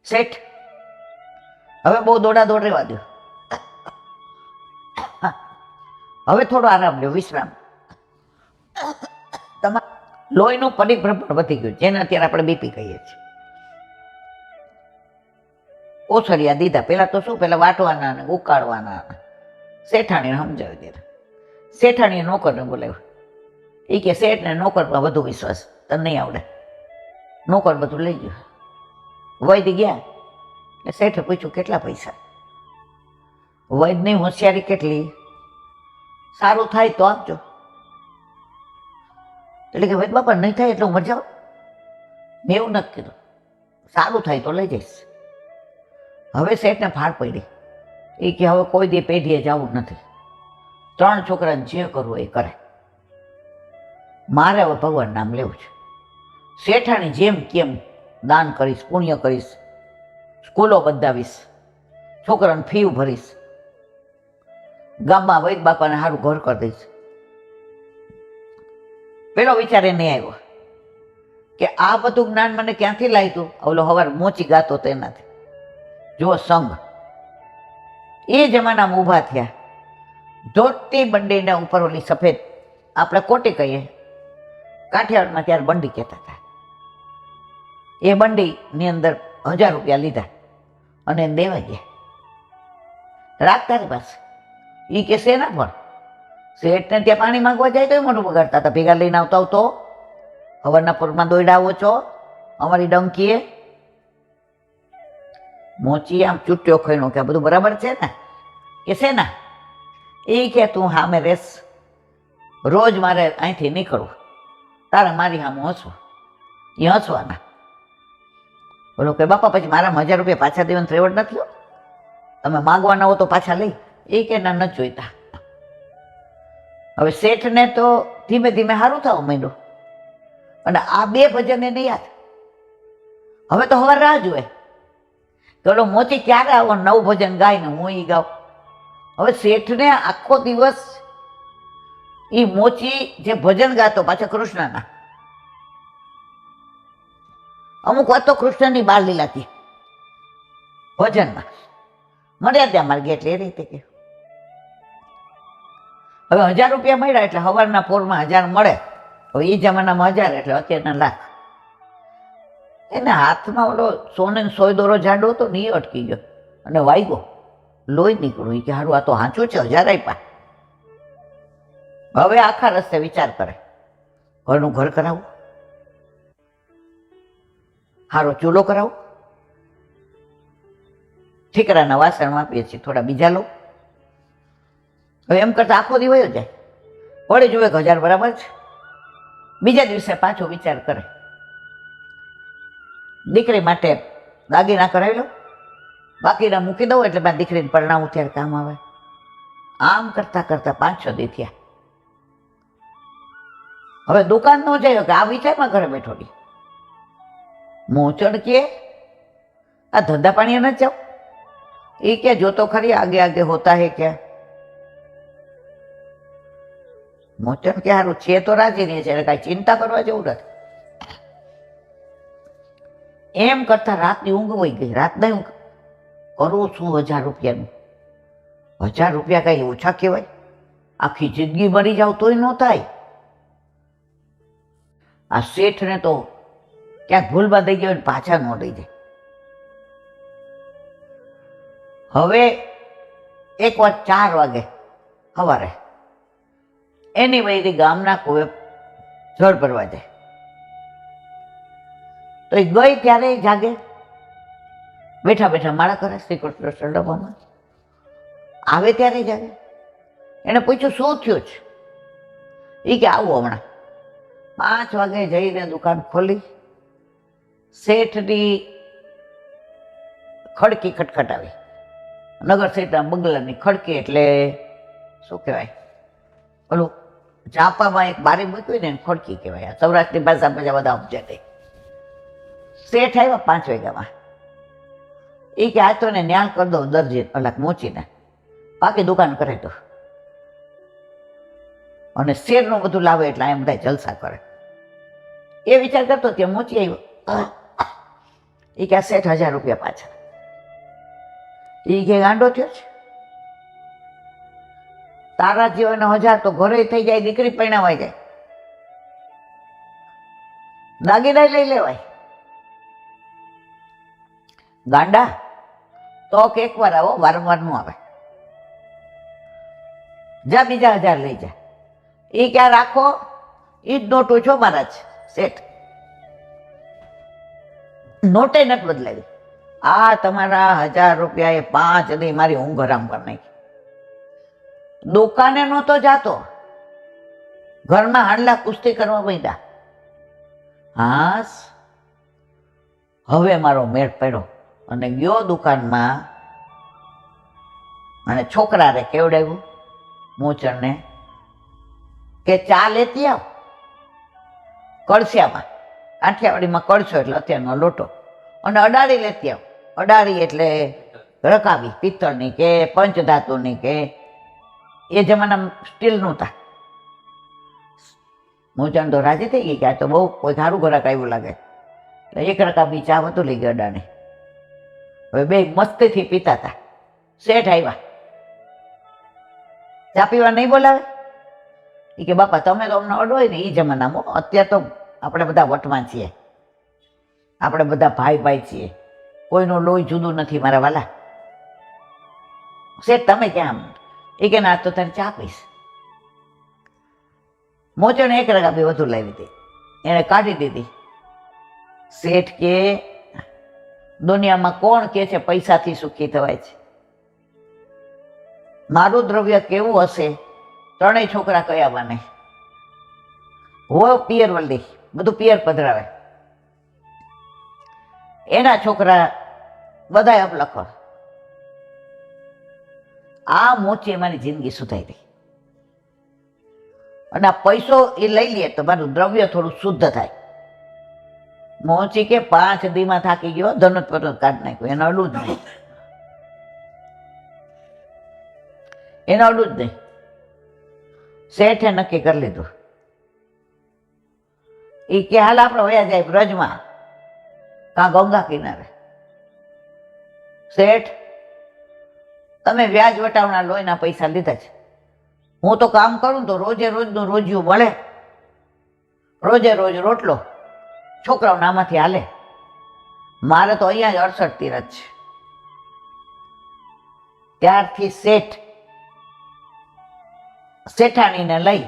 શેઠ હવે બહુ દોડા દોડ રહેવા દો, હવે થોડો આરામ લ્યો, વિશ્રામ. તમારા લોહીનું પરિભ્રમણ વધી ગયું, જેને અત્યારે આપણે બીપી કહીએ છીએ. ઓસરિયા દીધા. પેલા તો શું, પેલા વાટવાના ને ઉકાળવાના. શેઠાણીને સમજાવી દીધા. શેઠાણીએ નોકરને બોલાવ્યો. એ કે શેઠને નોકરમાં વધુ વિશ્વાસ, તને નહીં આવડે. નોકર બધું લઈ ગયો. વૈદ ગયા એટલે શેઠે પૂછ્યું કેટલા પૈસા. વૈદની હોશિયારી કેટલી, સારું થાય તો આપજો. એટલે કે વૈદ બાપા નહીં થાય એટલે હું મર જાઉં. મેં એવું નથી કીધું, સારું થાય તો લઈ જઈશ. હવે શેઠને ફાળ પડી. એ કે હવે કોઈ દી પેઢીએ જવું નથી, 3 છોકરાને જે કરવું એ કરે, મારે હવે ભગવાન નામ લેવું છે. શેઠાણી જેમ કેમ દાન કરીશ, પુણ્ય કરીશ, સ્કૂલો બંધાવીશ, છોકરાને ફી ભરીશ, ગામમાં વૈદ બાપાને સારું ઘર કરી દઈશ. પેલો વિચાર એને આવ્યો કે આ બધું જ્ઞાન મને ક્યાંથી લાવ્યું. ઓલો હવાર મોચી ગાતો તેનાથી. જો સંઘ એ જમાનામાં ઊભા થયા, ધોતી બંડીના ઉપર ઓલી સફેદ આપણે કોટી કહીએ, કાઠિયાવાડમાં ત્યારે બંડી કહેતા હતા. એ બંડીની અંદર 1000 રૂપિયા લીધા અને દેવા ગયા. રાખ તારી પાસે. એ કે છે ના પણ શેઠને ત્યાં પાણી માંગવા જાય તો મોઢું બગાડતા હતા. ભેગા લઈને આવતા તો હવારના પૂરમાં દોયડા આવો છો અમારી ડંકીએ. મોચી આમ ચૂંટ્યો ખોઈનો કે આ બધું બરાબર છે ને? કે છે ના? એ કે તું સામે રેસ, રોજ મારે અહીંથી નીકળવું, તારે મારી સામે હસવું. એ હસવાના. બોલો કે બાપા પછી મારા 1000 રૂપિયા પાછા દેવાનું ત્રેવડ નથી, તમે માગવાના હો તો પાછા લઈ. એ કે ના નથી જોઈતા. હવે શેઠને તો ધીમે ધીમે સારું થવા માંડ્યું અને આ 2 ભજન એને યાદ. હવે તો હવે રાહ જોવે કે મોચી ક્યારે આવો 9 ભજન ગાઈને હું એ ગાઉં. હવે શેઠને આખો દિવસ એ મોચી જે ભજન ગાતો પાછા કૃષ્ણના, અમુક વાત તો કૃષ્ણની બાળ લીલાથી ભજનમાં મર્યાદા માર્ગે એટલે એ રીતે કે હવે 1000 રૂપિયા મળ્યા એટલે સવારના પોરમાં 1000 મળે. હવે એ જમાનામાં 1000 એટલે અત્યારના લાખ. એને હાથમાં ઓલો સોને સોયદોરો જાડો હતો ને એ અટકી ગયો અને વાગ્યો, લોહી નીકળ્યું. કે સારું આ તો હાંચું છે, 1000 આપ્યા. હવે આખા રસ્તે વિચાર કરે, ઘરનું ઘર કરાવું, સારો ચૂલો કરાવું, ઠીકરાના વાસણ આપીએ છીએ થોડા બીજા લો. હવે એમ કરતા આખો દી વયો જાય. વળી જોવે કે 1000 બરાબર છે. બીજા દિવસે પાછો વિચાર કરે, દીકરી માટે દાગીના કરાવી લો, બાકીના મૂકી દઉં એટલે મારી દીકરીને પરણાવું ત્યારે કામ આવે. આમ કરતા કરતા 5-6 દી થયા. હવે દુકાન નો જાય કે આ વિચારમાં ઘરે બેઠો ડી મોચણ કે આ ધંધા પાણી ન જાઓ. એ કે જોતો ખરી આગે આગે હોતા હે ક્યાં. મોચણ કે સારું છે તો રાજી નહીં છે, કાંઈ ચિંતા કરવા જેવું નથી. એમ કરતા રાતની ઊંઘ વહી ગઈ. રાતના હું કરું છું 1000 રૂપિયાનું. 1000 રૂપિયા કઈ ઓછા કહેવાય? આખી જિંદગી મરી જાવ તોય ન થાય. આ શેઠને તો ક્યાંક ભૂલમાં દઈ ગયો પાછા ન દઈ જાય. હવે એક વાર 4 વાગે સવારે એની વૈરી ગામના કુએ જળ ભરવા જાય. તો એ ગઈ ત્યારે જાગે, બેઠા બેઠા માળા કરે શ્રી કૃષ્ણ શરણમાં. આવે ત્યારે જાગે. એને પૂછ્યું શું થયું છે? એ કે આવું હમણાં. 5 વાગે જઈને દુકાન ખોલી, શેઠની ખડકી ખટખટાવી. નગર શેઠના બંગલાની ખડકી એટલે શું કહેવાય, ઓલું ઝાંપામાં એક બારી મૂકવી ને ખડકી કહેવાય. સૌરાષ્ટ્રની ભાષા બધા બધા ઉપજે નહીં. શેઠ આવ્યા 5 વાગ્યામાં. એ કે આ તો ને ન્યાલ કરી દો દરજી અલગ મોચીને, બાકી દુકાન કરે તો. અને શેરનું બધું લાવે એટલે એમ બધા જલસા કરે. એ વિચાર કરતો ત્યાં મોચી આવ્યો. એ કે આ શેઠ 1000 રૂપિયા પાછા. એ કે ગાંડો થયો છે? તારા જીવનનો 1000 તો ઘરે થઈ જાય, દીકરી પરણાવાઈ જાય, દાગીના લઈ લેવાય. ગાંડા તો એક વાર આવો, વારંવાર નું આવે. જા બીજા 1000 લઈ જા. એ ક્યાં રાખો, એ જ નોટો છો મહારાજ શેઠ. નોટે નથી બદલાવી. આ તમારા 1000 રૂપિયા એ 5 દી મારી ઊંઘ હરામ કરી નાખી. દુકાને નહોતો જાતો, ઘરમાં હાંડલા કુસ્તી કરવા માંડ્યા. હાસ હવે મારો મેળ પડ્યો અને ગયો દુકાનમાં અને છોકરાને કેવડાવ્યું મોચણને કે ચા લેતી આવ. કળશિયામાં, કાઠિયાવાડીમાં કળશો એટલે અત્યારનો લોટો, અને અડાડી લેતી આવ. અડાડી એટલે રકાબી, પિત્તળની કે પંચધાતુની કે એ જમાનામાં સ્ટીલ નહોતા. મોચણ તો રાજી થઈ ગઈ કે આ તો બહુ કોઈ સારું ઘરાક આવ્યું લાગે. એટલે 1 રકાબી ચા વધુ લઈ ગઈ અડાણી. હવે 2 મસ્તીથી પીતા હતા. શેઠ આવ્યા. ચા પીવા નહીં બોલાવે? એ કે બાપા તમે તો અમને અડોય ને એ જમાનામાં, અત્યારે તો આપણે બધા વટમાં છીએ, આપણે બધા ભાઈ ભાઈ છીએ, કોઈનું લોહી જુદું નથી મારા વાલા. શેઠ તમે ક્યાં? એ કે ના તો તને ચા પીશ. મોચણ 1 રકાબી વધુ લાવી હતી, એણે કાઢી દીધી. શેઠ કે દુનિયામાં કોણ કે છે પૈસાથી સુખી થવાય છે? મારું દ્રવ્ય કેવું હશે, 3 છોકરા કયા બને? હો પિયર વલ્લી, બધું પિયર પધરાવે. એના છોકરા બધા અપલખણ. આ મોચી મારી જિંદગી સુધાઈ ગઈ. અને આ પૈસો એ લઈ લે તો મારું દ્રવ્ય થોડું શુદ્ધ થાય. મોચી કે 5 દીમાં થાકી ગયો, ધનુત પર્વત કાઢી નાખ્યું. એનું અડું જ નહીં, એનું અડું જ નહીં. શેઠે નક્કી કરી લીધું. એ કે હાલ આપણે વયા જાય બ્રજમાં, કાં ગંગા કિનારે. શેઠ તમે વ્યાજ વટાવના લોહીના પૈસા લીધા છે. હું તો કામ કરું તો રોજે રોજનું રોજિયું મળે, રોજે રોજ રોટલો છોકરાઓના આમાંથી હાલે. મારે તો અહીંયા જ 68 તીરથ છે. ત્યારથી શેઠાણીને લઈ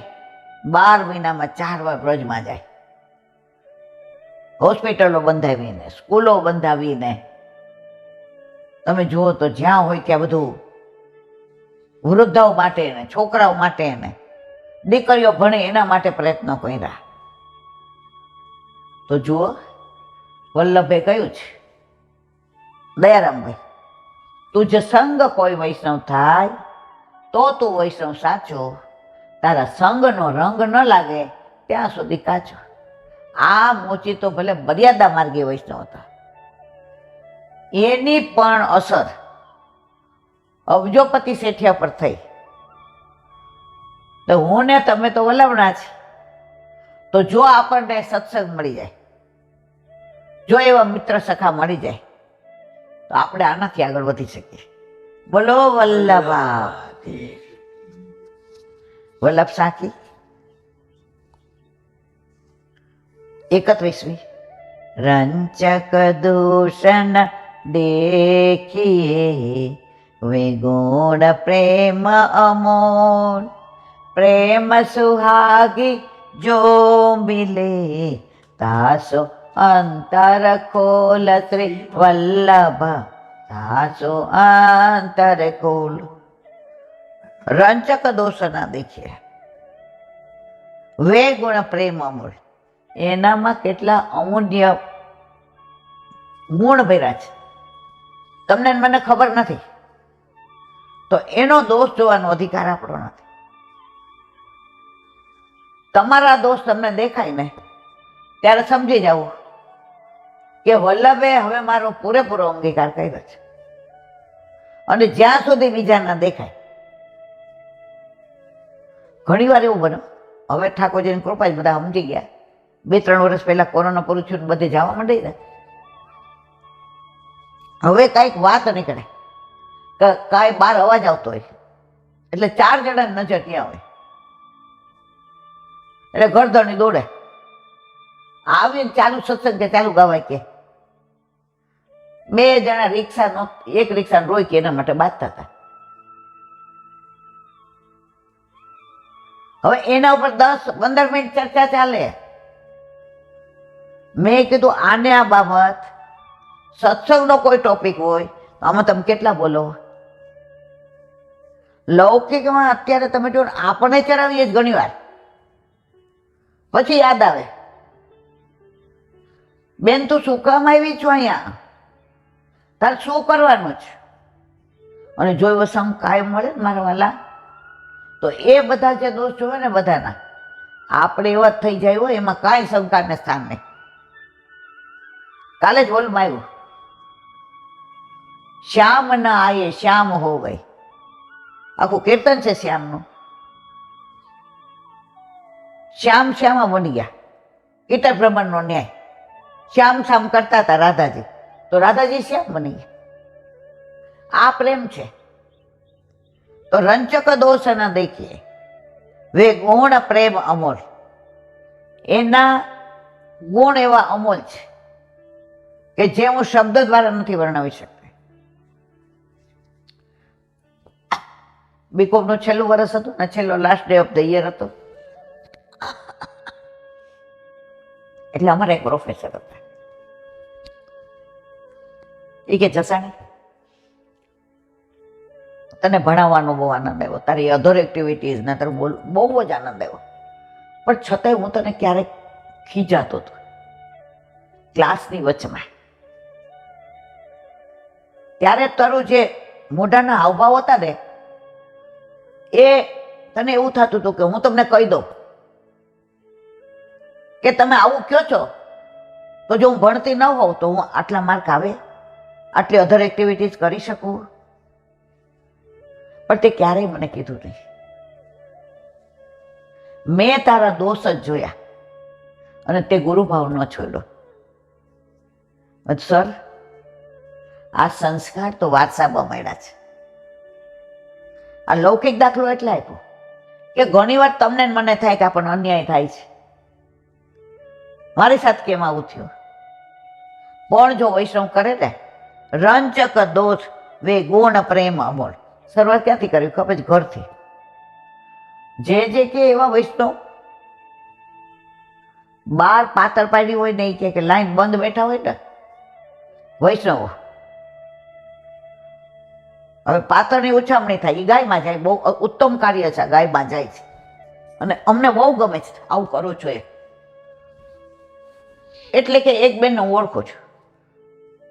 12 મહિનામાં 4 વાર બ્રજમાં જાય. હોસ્પિટલો બંધાવીને, સ્કૂલો બંધાવીને, તમે જુઓ તો જ્યાં હોય ત્યાં બધું વૃદ્ધાઓ માટે ને છોકરાઓ માટે ને દીકરીઓ ભણે એના માટે પ્રયત્નો કર્યા. તો જુઓ વલ્લભે કહ્યું છે, દયારામભાઈ, તુજ સંગ કોઈ વૈષ્ણવ થાય તો તું વૈષ્ણવ સાચો, તારા સંગનો રંગ ન લાગે ત્યાં સુધી કાચો. આ મોચી તો ભલે મર્યાદા માર્ગી વૈષ્ણવ હતા, એની પણ અસર અબજોપતિ શેઠિયા પર થઈ. તો હું ને તમે તો વલવણા છે. તો જો આપણને સત્સંગ મળી જાય, જો એવા મિત્ર સખા મળી જાય, તો આપણે આનાથી આગળ વધી શકીએ. બોલો વલ્લભા વલ્લભ સાખી. 31મી. રંચક દૂષણ દેખીએ વિગુણ પ્રેમ અમોલ, પ્રેમ સુહાગી જો મિલે તાસો અંતર ખોલ. શ્રી વલ્લભ તાસો અંતર ખોલ. રંચક દોષ ના દેખીએ, વે ગુણ પ્રેમ અમૂલ. એનામાં કેટલા અમૂલ્ય ગુણ ભર્યા છે, તમને મને ખબર નથી. તો એનો દોષ જોવાનો અધિકાર આપણો નથી. તમારા દોષ તમને દેખાય ને ત્યારે સમજી જવું કે વલ્લભે હવે મારો પૂરેપૂરો અંગીકાર કર્યો છે. અને જ્યાં સુધી બીજા ના દેખાય. ઘણી વાર એવું બન્યું, હવે ઠાકોરજીની કૃપા જ બધા સમજી ગયા. 2-3 વર્ષ પહેલા કોરોના પૂરું થયું, બધે જવા માંડી ને. હવે કાંઈક વાત નીકળે, કાંઈ બહાર અવાજ આવતો હોય એટલે 4 જણાની નજર ત્યાં હોય, એટલે ગરદણી દોડે. આવીને ચાલુ સત્સંગ કે ચાલુ ગાવાય કે 2 જણા રિક્ષાનો, એક રિક્ષાને રોય કે એના માટે બાંધતા હતા. હવે એના ઉપર 10-15 મિનિટ ચર્ચા ચાલે. મેં કીધું આને આ બાબત સત્સંગનો કોઈ ટોપિક હોય તો આમાં તમે કેટલા બોલો. લૌકિકમાં અત્યારે તમે જો આપણે ચડાવીએ જ ઘણી વાર, પછી યાદ આવે, બેન તું શું કામ આવી છું અહીંયા, તારે શું કરવાનું છે? અને જો એવો સંગ કાયમ મળે ને મારા વાલા, તો એ બધા જે દોષ જોવે ને બધાના, આપણે એવા જ થઈ જાય હોય, એમાં કાંઈ શંકાને સ્થાન નહીં. કાલે જ હોલમાં આવ્યું, શ્યામ ના આયે શ્યામ હો ગઈ. આખું કીર્તન છે શ્યામનું. શ્યામ શ્યામા બની ગયા, કીર્તન બ્રહ્માંડનો ન્યાય. શ્યામ શ્યામ કરતા હતા રાધાજી, તો રાધાજી શ્યામ બની ગયા. આ પ્રેમ છે. તો રંચક દોષ ના દેખીએ વે ગુણ પ્રેમ અમોલ. એના ગુણ એવા અમોલ છે કે જે હું શબ્દ દ્વારા નથી વર્ણવી શકતી. બીકોમનું છેલ્લું વર્ષ હતું ને, છેલ્લો last day of the year હતો. એટલે અમારા એક પ્રોફેસર હતા, એ કે જસાણી તને ભણાવવાનો બહુ આનંદ આવ્યો, તારી અધર એક્ટિવિટીઝ ને તારું બહુ જ આનંદ આવ્યો, પણ છતાંય હું તને ક્યારેક ખીજાતો હતો ક્લાસની વચમાં. ત્યારે તારું જે મોઢાના હાવભાવ હતા ને, એ તને એવું થતું હતું કે હું તમને કહી દઉં કે તમે આવું કહો છો તો જો હું ભણતી ન હોઉં તો હું આટલા માર્ક આવે, આટલી અધર એક્ટિવિટીઝ કરી શકું. પણ તે ક્યારેય મને કીધું નહીં. મેં તારા દોષ જ જોયા અને તે ગુરુભાવ ન છોડ્યો. સર, આ સંસ્કાર તો વારસામાં મળ્યા છે. આ લૌકિક દાખલો એટલે આપ્યો કે ઘણી વાર તમને મને થાય કે આપણને અન્યાય થાય છે. મારી સાથે કેમ આવું થયું? પણ જો વૈષ્ણવ કરે ને, રંચક દોષ વે ગુણ પ્રેમ અમોલ. શરૂઆત ક્યાંથી કરી ખબર છે? ઘરથી. જે કે એવા વૈષ્ણવ બાર પાતળ પાડી હોય ને, કે લાઈન બંધ બેઠા હોય ને વૈષ્ણવો, હવે પાતળની ઉછામણી થાય, એ ગાયમાં જાય. બહુ ઉત્તમ કાર્ય છે, ગાયમાં જાય છે. અને અમને બહુ ગમે છે આવું કરો છો એ. એટલે કે એક બેનને હું ઓળખું છું,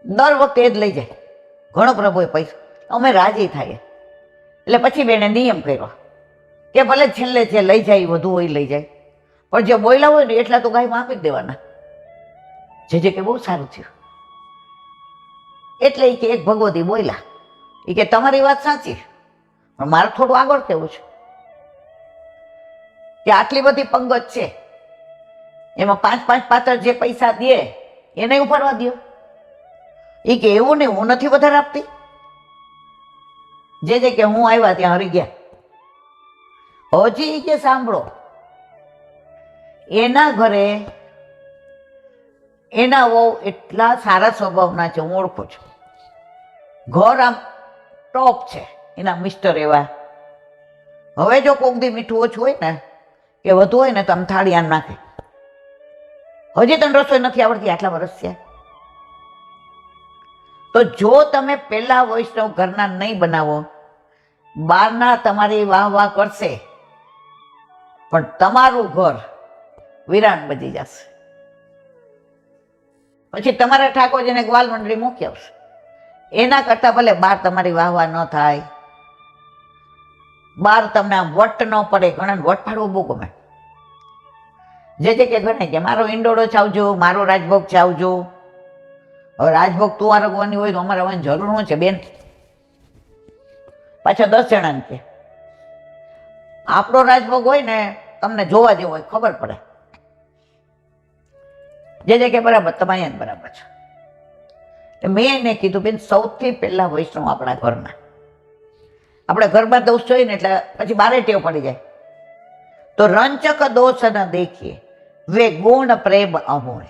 દર વખતે એ જ લઈ જાય. ઘણો પ્રભુએ પૈસા, અમે રાજી થાય. એટલે પછી બેને નિયમ કર્યો કે ભલે છેલ્લે જે લઈ જાય વધુ હોય લઈ જાય, પણ જે બોયલા હોય ને એટલા તો ગાયમાં આપી જ દેવાના. જે કે બહુ સારું થયું. એટલે કે એક ભગવતી બોયલા, એ કે તમારી વાત સાચી, પણ મારે થોડું આગળ કહેવું છે કે આટલી બધી પંગત છે, એમાં 5-5 પાત્ર જે પૈસા દે એને ઉપાડવા દો. એ કે એવું નહીં, હું નથી વધારે આપતી. જે કે હું આવ્યા ત્યાં હરી ગયા. હજી કે સાંભળો, એના ઘરે એના વહુ એટલા સારા સ્વભાવના છે, હું ઓળખું છું. ઘર આમ ટોપ છે, એના મિસ્ટર એવા. હવે જો કોક દી મીઠું ઓછું હોય ને કે વધુ હોય ને તો આમ થાળી આમ નાખે. હજી તને રસોઈ નથી આવડતી, આટલા વર્ષ છે. તો જો તમે પેલા વૈષ્ણવ ઘરના નહીં બનાવો, બહારના તમારી વાહ વાહ કરશે, પણ તમારું ઘર વિરાન બની જશે. પછી તમારા ઠાકોરજીને ગ્વાલ મંડળી મૂકી આવશે. એના કરતાં ભલે બહાર તમારી વાહ વાહ ન થાય, બહાર તમને આમ વટ ન પડે. ઘણા વટ પાડવો બહુ ગમે. જે કે ગણે કે મારો ઈંડોળો ચાવજો, મારો રાજભોગ ચાવજો. હવે રાજભોગ તું આરોગવાની હોય તો અમારે આવવાની જરૂર શું છે બેન? પાછા 10 જણાને કે આપણો રાજભોગ હોય ને તમને જોવા જેવો હોય, ખબર પડે. જે કે બરાબર, તમારે બરાબર છે. મેં એને કીધું બેન, સૌથી પહેલા વૈષ્ણવ આપણા ઘરના. આપણે ઘરમાં દોષ જોઈએ ને એટલે પછી બારે ટેવ પડી જાય. તો રંચક દોષ ન દેખીએ વે ગુણ પ્રેમ અમોલ.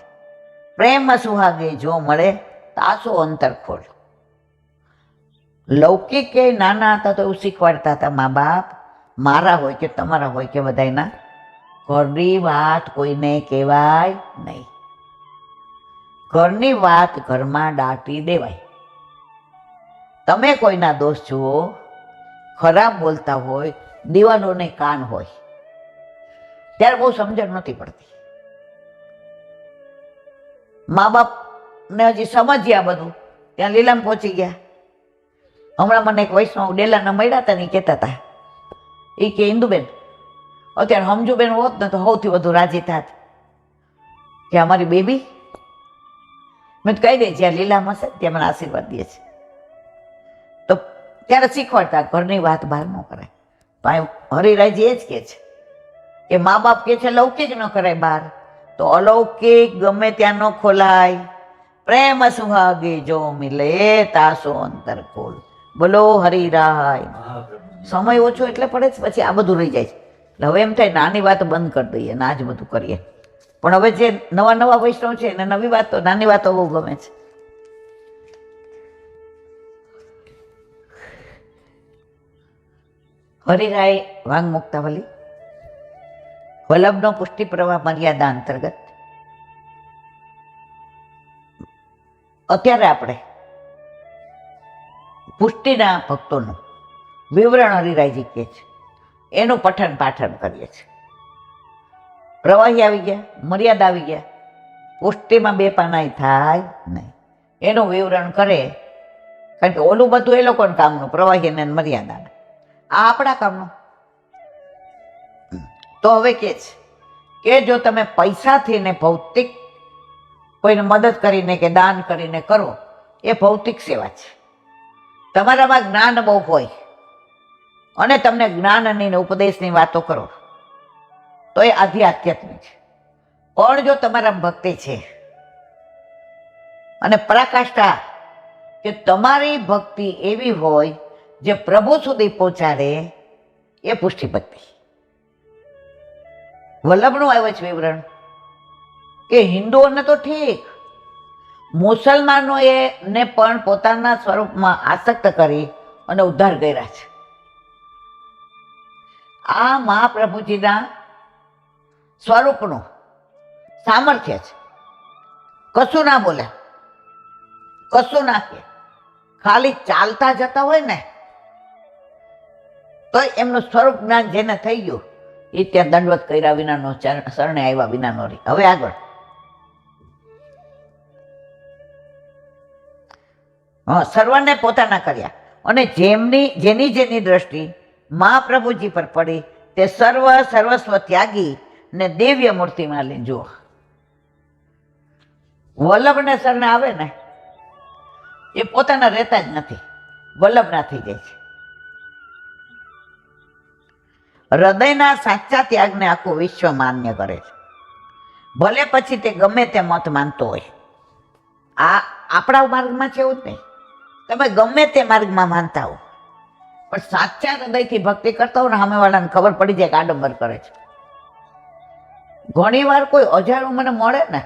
પ્રેમ સુહાગે જો મળે તાસો અંતર ખોલ. લૌકિક કે નાના હતા તો એવું શીખવાડતા હતા મા બાપ, મારા હોય કે તમારા હોય કે બધાના, ઘરની વાત કોઈને કહેવાય નહીં. ઘરની વાત ઘરમાં દાટી દેવાય. તમે કોઈના દોષ જુઓ, ખરાબ બોલતા હોય, દીવાનોને કાન હોય, ત્યારે બહુ સમજણ નથી પડતી. મા બાપને હજી સમજ્યા બધું, ત્યાં લીલામ પહોંચી ગયા. હમણાં મને એક વૈષ્ણવ ડેલાના મળ્યા હતા ને, એ કહેતા હતા, એ કે ઇન્દુબેન, અત્યારે સમજુબેન હોત ને તો સૌથી વધુ રાજી થાત કે અમારી બેબી. મેં તો કહી દે જ્યાં લીલામ હશે ત્યાં મને આશીર્વાદ દે છે. તો ત્યારે શીખવાડતા ઘરની વાત બહાર ન કરાય. ભાઈ હરિરાયજી એ જ કહે છે કે મા બાપ કહે છે લૌકિક ન કરાય બહાર, તો અલૌકિક ગમે ત્યાં ન ખોલાય. પ્રેમ સુહાગે જો મિલે તાસો અંતર ખોલ. બોલો હરિરાય. સમય ઓછો એટલે પડે છે, પછી આ બધું રહી જાય છે. એટલે હવે એમ થાય નાની વાત બંધ કરી દઈએ ને આ જ બધું કરીએ. પણ હવે જે નવા નવા વૈષ્ણવ છે એને નવી વાતો, નાની વાતો બહુ ગમે છે. હરિરાય વાંગ મુક્તાવલી વલ્લભનો પુષ્ટિ પ્રવાહ મર્યાદા અંતર્ગત અત્યારે આપણે પુષ્ટિના ભક્તોનું વિવરણ હરિરાયજી કહે છે એનું પઠન પાઠન કરીએ છીએ. પ્રવાહી આવી ગયા, મર્યાદા આવી ગયા, પુષ્ટિમાં 2 પાનાય થાય નહીં, એનું વિવરણ કરે. કારણ કે ઓલું બધું એ લોકોનું કામનું, પ્રવાહી અને મર્યાદાને, આ આપણા કામનું. તો હવે કે છે કે જો તમે પૈસાથી ને ભૌતિક કોઈને મદદ કરીને કે દાન કરીને કરો એ ભૌતિક સેવા છે. તમારામાં જ્ઞાન બહુ હોય અને તમને જ્ઞાનની ને ઉપદેશની વાતો કરો તો એ આધ્યાત્મિક છે. પણ જો તમારા ભક્તિ છે અને પરાકાષ્ઠા કે તમારી ભક્તિ એવી હોય જે પ્રભુ સુધી પહોંચાડે, એ પુષ્ટિ ભક્તિ. વલ્લભનું આવ્યું છે વિવરણ કે હિન્દુઓને તો ઠીક, મુસલમાનોએ ને પણ પોતાના સ્વરૂપમાં આસક્ત કરી અને ઉદ્ધાર કર્યા છે. આ મહાપ્રભુજીના સ્વરૂપનું સામર્થ્ય છે. કશું ના બોલે, કશું ના કહે, ખાલી ચાલતા જતા હોય ને તો એમનું સ્વરૂપ જ્ઞાન જેને થઈ ગયું એ ત્યાં દંડવત કર્યા વિનાનો, શરણે આવ્યા વિનાનો રહી. હવે આગળ સર્વને પોતાના કર્યા અને જેની દ્રષ્ટિ મહાપ્રભુજી પર પડી તે સર્વસ્વ ત્યાગી ને દિવ્ય મૂર્તિમાં લઈ જુઓ. વલ્લભને શરણે આવે ને એ પોતાના રહેતા જ નથી, વલ્લભના થઈ જાય છે. હૃદયના સાચા ત્યાગને આખું વિશ્વ માન્ય કરે છે, ભલે પછી તે ગમે તે મત માનતો હોય. આ આપણા માર્ગમાં છે એવું જ નહીં, તમે ગમે તે માર્ગમાં માનતા હો પણ સાચા હૃદયથી ભક્તિ કરતા હો ને સામેવાળાને ખબર પડી જાય કે આડંબર કરે છે. ઘણી વાર કોઈ અજાણું મને મળે ને,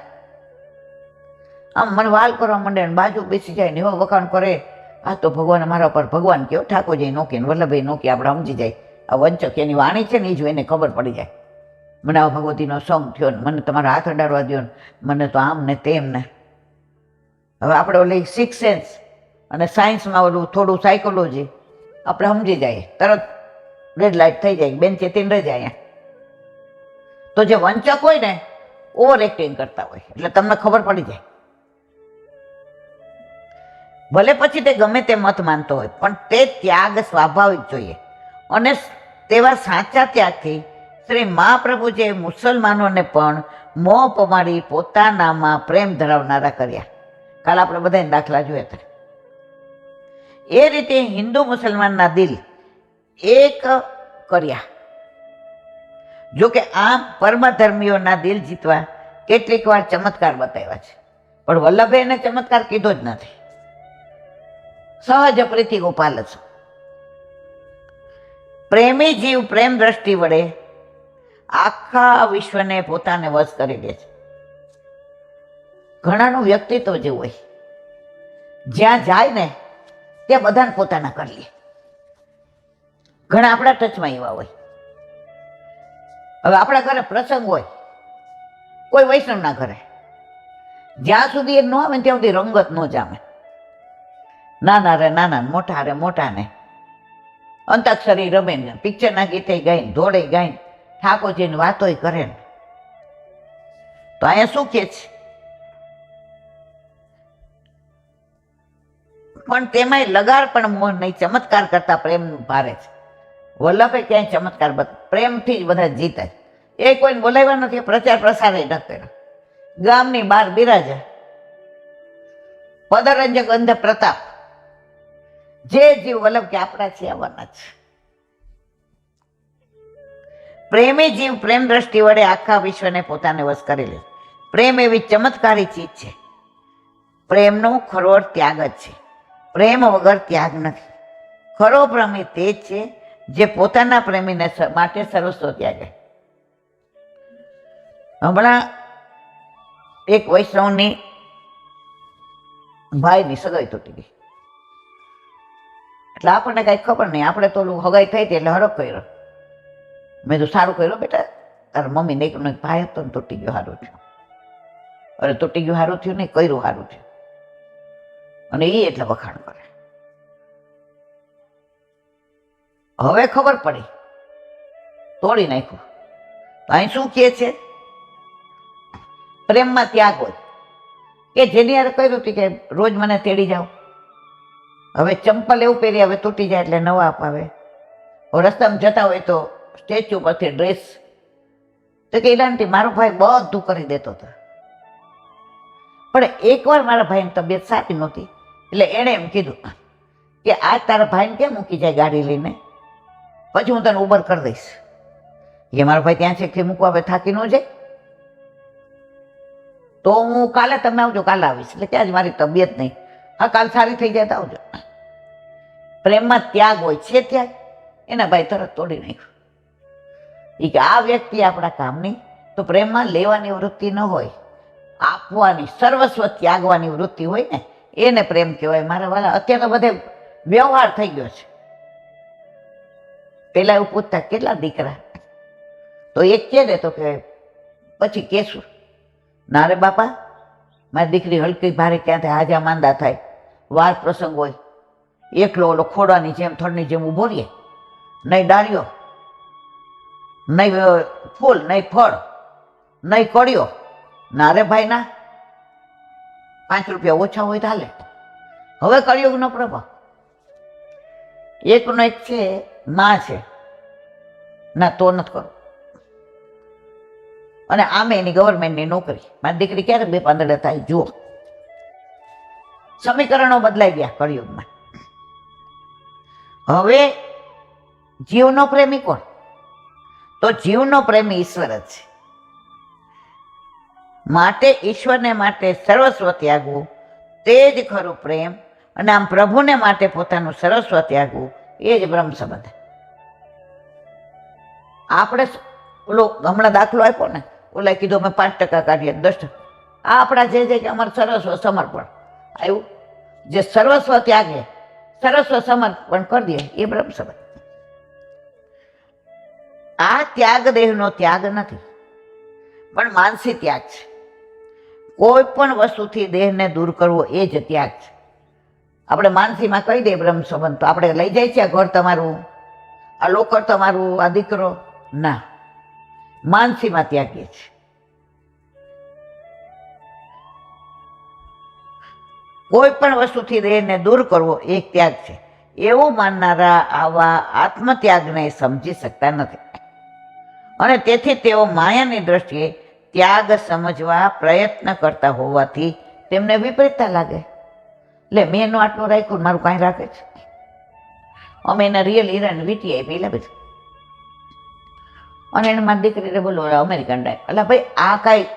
આમ મને વાલ કરવા માંડે ને બાજુ બેસી જાય ને એવો વખાણ કરે, આ તો ભગવાન મારા પર, ભગવાન કયો ઠાકોરજી નોકીને વલ્લભભાઈ નોકી, આપણે સમજી જાય આ વંચક એની વાણી છે ને એ જોઈને ખબર પડી જાય. મને આ ભગવતીનો સંગ થયો ને મને તમારા હાથ અડાડવા દો ને મને તો આમ ને તેમ ને. હવે આપણે ઓલી 6th સેન્સ અને સાયન્સમાં ઓલું થોડું સાયકોલોજી આપણે સમજી જાય, તરત રેડ લાઇટ થઈ જાય, બેન ચેતીને રહી જાય. તો જે વંચક હોય ને ઓવર એક્ટિંગ કરતા હોય એટલે તમને ખબર પડી જાય. ભલે પછી તે ગમે તે મત માનતો હોય પણ તે ત્યાગ સ્વાભાવિક જોઈએ અને તેવા સાચા ત્યાગથી શ્રી મહાપ્રભુજીએ મુસલમાનોને પણ મોહ પમાડી પોતાનામાં પ્રેમ ધરાવનારા કર્યા. કાલ આપણે બધાને દાખલા જોયા હતા. એ રીતે હિન્દુ મુસલમાનના દિલ એક કર્યા. જો કે આમ પરમધર્મીઓના દિલ જીતવા કેટલીક વાર ચમત્કાર બતાવ્યા છે પણ વલ્લભે એને ચમત્કાર કીધો જ નથી. સહજ પ્રીતિ ગોપાલ જ. પ્રેમી જીવ પ્રેમ દ્રષ્ટિ વડે આખા વિશ્વને પોતાને વશ કરી દે છે. ઘણાનું વ્યક્તિત્વ જેવું હોય, જ્યાં જાય ને ત્યાં બધાને પોતાના કરી લે. ઘણા આપણા ટચમાં એવા હોય. હવે આપણા ઘરે પ્રસંગ હોય, કોઈ વૈષ્ણવના ઘરે, જ્યાં સુધી એ ન આવે ને ત્યાં સુધી રંગત ન જામે. નાના રે નાના, મોટા રે મોટાને અંતાક્ષરી રમે ને પિક્ચરના ગીતે ગાઈને દોડે ગાઈને ઠાકોરજીની વાતોય કરે ને. તો અહીંયા શું કે છે? પણ તેમાંય લગાર પણ મોહ નહીં, ચમત્કાર કરતા પ્રેમ ભારે છે. વલ્લભે ક્યાંય ચમત્કાર પ્રેમથી જ બધા જીતે. એ કોઈને બોલાવ્યા નથી, પ્રચાર પ્રસાર નથી કર્યો. ગામની બહાર બિરાજે પદરંજક અંધ પ્રતાપ, જે જીવ વલ્લભ કે આપણા છે આવવાના છે. પ્રેમી જીવ પ્રેમ દ્રષ્ટિ વડે આખા વિશ્વને પોતાને વશ કરી લે. પ્રેમ એવી ચમત્કારી ચીજ છે. પ્રેમનો ખરો ત્યાગ જ છે. પ્રેમ વગર ત્યાગ નથી. ખરો પ્રેમી તે જ છે જે પોતાના પ્રેમીને માટે સર્વસ્વ ત્યાગે. હમણાં એક વૈષ્ણવની ભાઈની સગાઈ તૂટી ગઈ એટલે આપણને કાંઈ ખબર નહીં. આપણે તો ઓલું હગાઈ થઈ હતી એટલે હરખ કર્યો. મેં તો સારું કર્યો બેટા, તારા મમ્મીને એકનો એક ભાઈ હતો ને તૂટી ગયો સારું થયું. અરે તૂટી ગયું સારું થયું નહીં, કર્યું સારું થયું. અને એ એટલે વખાણ કરે. હવે ખબર પડી, તોડી નાખ્યું. તો અહીં શું કહે છે? પ્રેમમાં ત્યાગ હોય કે જેની યાર કહ્યું હતું કે રોજ મને તેડી જાઓ. હવે ચંપલ એવું પહેરી, હવે તૂટી જાય એટલે નવા અપાવે. રસ્તામાં જતા હોય તો સ્ટેચ્યુ પરથી ડ્રેસ, તો કે ઇલાનથી મારો ભાઈ બધું કરી દેતો હતો. પણ એકવાર મારા ભાઈની તબિયત સારી નહોતી એટલે એણે એમ કીધું કે આ તારા ભાઈને કેમ મૂકી જાય ગાડી લઈને, પછી હું તને ઉબર કરી દઈશ. એ મારો ભાઈ ત્યાં છેકથી મૂકવા હવે થાકી ન જાય, તો હું કાલે તમે આવજો, કાલે આવીશ. એટલે કે આજ મારી તબિયત નહીં, હા કાલ સારી થઈ જાય તો આવજો. પ્રેમમાં ત્યાગ હોય છે. ત્યાગ એના ભાઈ તરત તોડી નાખ્યું. એ કે આ વ્યક્તિ આપણા કામની. તો પ્રેમમાં લેવાની વૃત્તિ ન હોય, આપવાની, સર્વસ્વ ત્યાગવાની વૃત્તિ હોય ને એને પ્રેમ કહેવાય. મારા વાલા અત્યારે તો બધે વ્યવહાર થઈ ગયો છે. પેલા એવું પૂછતા કેટલા દીકરા, તો એક કે દે તો કે પછી કેશું ના રે બાપા, મારી દીકરી હલકી ભારે ક્યાંથી હાજા માંદા થાય, વાર પ્રસંગ હોય, એકલો ઓલો ખોડાની જેમ થડની જેમ ઊભો રહીએ, નહીં ડાળીઓ, નહીં ફૂલ, નહીં ફળ, નહીં કળીઓ. ના રે ભાઈ ના, 5 રૂપિયા ઓછા હોય તો હાલે. હવે કળિયુગનો પ્રભાવ એકનો એક છે. માં છે ના તો નથી કરો. અને આમે એની ગવર્મેન્ટની નોકરી. મારી દીકરી ક્યારે 2 પાંદડે થાય જુઓ. સમીકરણો બદલાઈ ગયા કળિયુગમાં. હવે જીવનો પ્રેમી કોણ? તો જીવનો પ્રેમી ઈશ્વર જ છે. માટે ઈશ્વરને માટે સર્વસ્વ ત્યાગવું તે જ ખરું પ્રેમ. અને આમ પ્રભુને માટે પોતાનું સર્વસ્વ ત્યાગવું એ જ બ્રહ્મ સંબંધ. આપણે ઓલો હમણાં દાખલો આપ્યો ને, ઓલા કીધું અમે 5% કાઢીએ, 10%. આ આપણા જે કે અમારું સર્વસ્વ સમર્પણ આવ્યું. જે સર્વસ્વ ત્યાગે, સર્વસ્વ સમર્પણ કરી દે એ બ્રહ્મ સંબંધ. આ ત્યાગ દેહનો ત્યાગ નથી, પણ માનસી ત્યાગ છે. કોઈ પણ વસ્તુથી દેહને દૂર કરવો એ જ ત્યાગ છે. આપણે માનસીમાં કહી દઈએ બ્રહ્મ સંબંધ, તો આપણે લઈ જાય છે આ ઘર તમારું, આ લોકર તમારું, આ દીકરો. ના, માનસીમાં ત્યાગીએ છે. કોઈ પણ વસ્તુથી દેહને દૂર કરવો એક ત્યાગ છે. એવું માનનારા આવા આત્મત્યાગને સમજી શકતા નથી, અને તેથી તેઓ માયાની દ્રષ્ટિએ ત્યાગ સમજવા પ્રયત્ન કરતા હોવાથી તેમને વિપરીતતા લાગે. એટલે મેં એનું આટલું રાખ્યું, મારું કાંઈ રાખે છે. અમે એના રિયલ હીરાને વીટી આપી એટલે બધું. અને એને મારી દીકરીને બોલો અમેરિકન ડાય. એટલે ભાઈ આ કાંઈ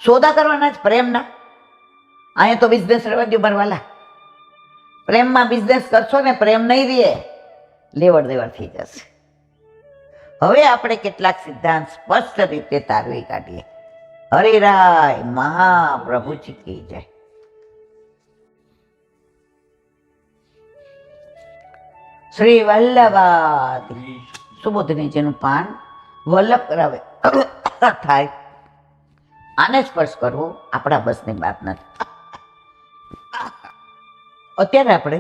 સોદા કરવાના જ પ્રેમના? અહીંયા તો બિઝનેસ રહેવા દો ભરવાલા. પ્રેમમાં બિઝનેસ કરશો ને પ્રેમ નહીં રહે, લેવડ દેવડ થઈ જશે. હવે આપણે કેટલાક સિદ્ધાંત સ્પષ્ટ રીતે તારવી કાઢીએ. હરિરાય મહાપ્રભુજી કી જય. શ્રી વલ્લભાદી સુબોધનીજીનું પાન વલ્લભ કરાવે થાય. આને સ્પર્શ કરવો આપણા બસની વાત નથી. અત્યારે આપણે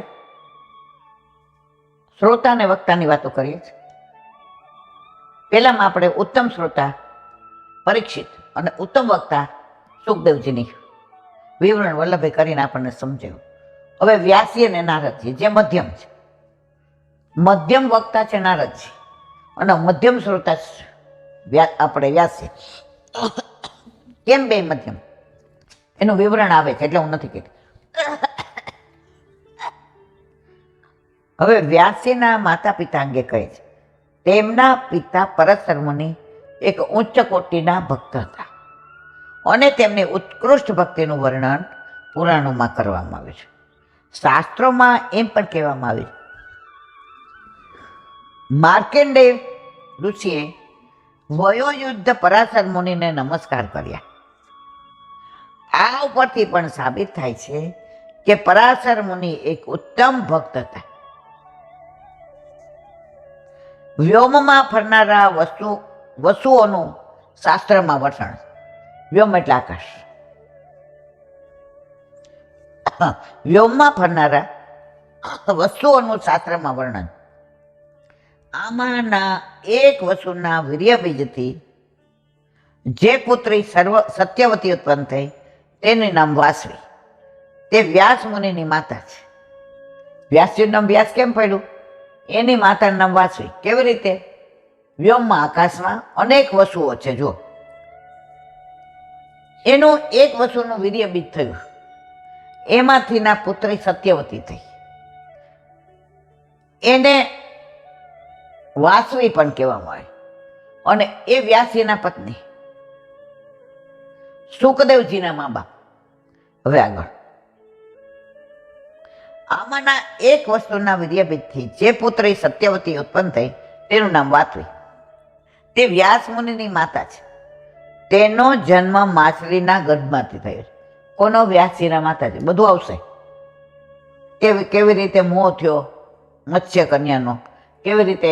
શ્રોતા અને વક્તાની વાતો કરીએ છીએ. પહેલામાં આપણે ઉત્તમ શ્રોતા પરીક્ષિત અને ઉત્તમ વક્તા સુખદેવજીની વિવરણ વલ્લભે કરીને આપણને સમજાવ્યું. હવે વ્યાસી અને નારદજી જે મધ્યમ છે, મધ્યમ વક્તા છે નારદજી, અને મધ્યમ શ્રોતા આપણે વ્યાસી. કેમ બે મધ્યમ? એનું વિવરણ આવે છે એટલે હું નથી કહેતી. હવે વ્યાસીના માતા પિતા અંગે કહે છે. તેમના પિતા પરાશર મુનિ એક ઉચ્ચ કોટીના ભક્ત હતા, અને તેમની ઉત્કૃષ્ટ ભક્તિનું વર્ણન પુરાણોમાં કરવામાં આવ્યું છે. શાસ્ત્રોમાં એમ પણ કહેવામાં આવ્યું છે, માર્કેન્ડેય ઋષિએ વયોયુદ્ધ પરાશર મુનિને નમસ્કાર કર્યા. આ ઉપરથી પણ સાબિત થાય છે કે પરાશર મુનિ એક ઉત્તમ ભક્ત હતા. વ્યોમમાં ફરનારા વસ્તુઓનું શાસ્ત્રમાં વર્ણન. વ્યોમ એટલે આકાશ. વ્યોમમાં ફરનારા વસ્તુઓનું શાસ્ત્રમાં વર્ણન. આમાંના એક વસુના વીર્ય બીજથી જે પુત્રી સત્યવતી ઉત્પન્ન થઈ તેનું નામ વાસવી. તે વ્યાસ મુનિની માતા છે. વ્યાસજીનું નામ વ્યાસ કેમ પડ્યું? એની માતાનું નામ વાસવી. કેવી રીતે? વ્યોમમાં આકાશમાં અનેક વસુઓ છે. જો એનું એક વસુનું વીર્ય બીજ થયું, એમાંથી ના પુત્રી સત્યવતી થઈ. એને વાસવી પણ કહેવામાં આવે. અને એ વ્યાસજીના પત્ની, સુખદેવજીના મા બાપ. હવે આગળ, આમાંના એક વસ્તુના વીર્યબીજથી જે પુત્રી સત્યવતી ઉત્પન્ન થઈ તેનું નામ વાસવી. તે વ્યાસ મુનિની માતા છે. તેનો જન્મ માછલીના ગર્ભમાંથી થયો. કોનો? વ્યાસજીના માતાજી. બધું આવશે. કેવી રીતે મોહ થયો મત્સ્ય કન્યાનો, કેવી રીતે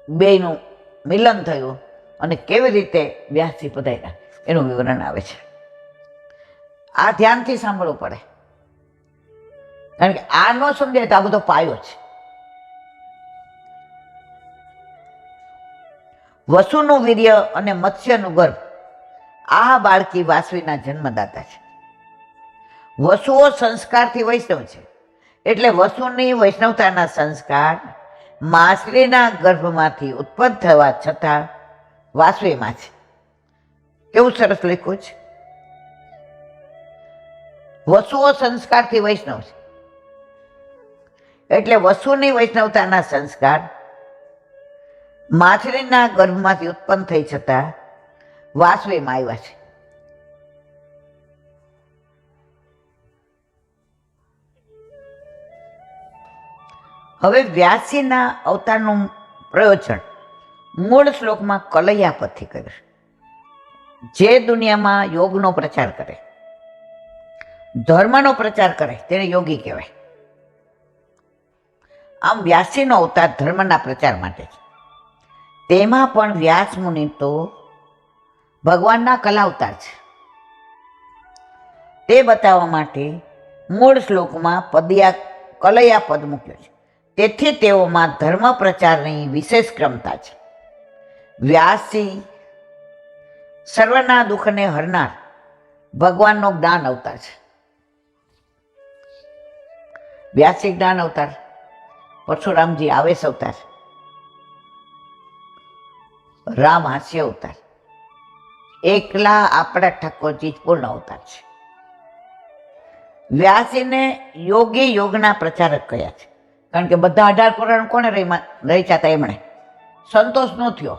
બેયનું મિલન થયું અને કેવી રીતે વ્યાસજી પધાર્યા એનું વિવરણ આવે છે. આ ધ્યાનથી સાંભળવું પડે, કારણ કે આ ન સમજાય તો આ બધો પાયો છે. વસુનું વીર્ય અને મત્સ્યનું ગર્ભ, આ બાળકી વાસવીના જન્મદાતા છે. વસુઓ સંસ્કારથી વૈષ્ણવ છે, એટલે વસુની વૈષ્ણવતાના સંસ્કાર માછલીના ગર્ભમાંથી ઉત્પન્ન થવા છતાં વાસવીમાં છે. કેવું સરસ લખ્યું છે. વસુઓ સંસ્કારથી વૈષ્ણવ છે, એટલે વસુની વૈષ્ણવતાના સંસ્કાર માછલીના ગર્ભમાંથી ઉત્પન્ન થઈ છતાં વાસવીમાં આવ્યા છે. હવે વ્યાસજીના અવતારનું પ્રયોજન મૂળ શ્લોકમાં કલૈયાપદથી કર્યું. જે દુનિયામાં યોગનો પ્રચાર કરે, ધર્મનો પ્રચાર કરે તેને યોગી કહેવાય. આમ વ્યાસજીનો અવતાર ધર્મના પ્રચાર માટે છે. તેમાં પણ વ્યાસ મુનિ તો ભગવાનના કલા અવતાર છે. તે બતાવવા માટે મૂળ શ્લોકમાં કલૈયા પદ મૂક્યો છે. તેથી તેઓમાં ધર્મ પ્રચારની વિશેષ ક્રમતા છે. વ્યાસજી સર્વના દુઃખને હરનાર ભગવાનનો જ્ઞાન અવતાર છે. વ્યાસજી જ્ઞાન અવતાર, પરશુરામજી આવેશ અવતાર, રામ હાસ્ય અવતાર, એકલા આપણા ઠાકોરજી પૂર્ણ અવતાર છે. વ્યાસજીને યોગી યોગના પ્રચારક કહ્યા છે, કારણ કે બધા 18 પુરાણ કોને રચ્યા હતા? એમણે. સંતોષ ન થયો,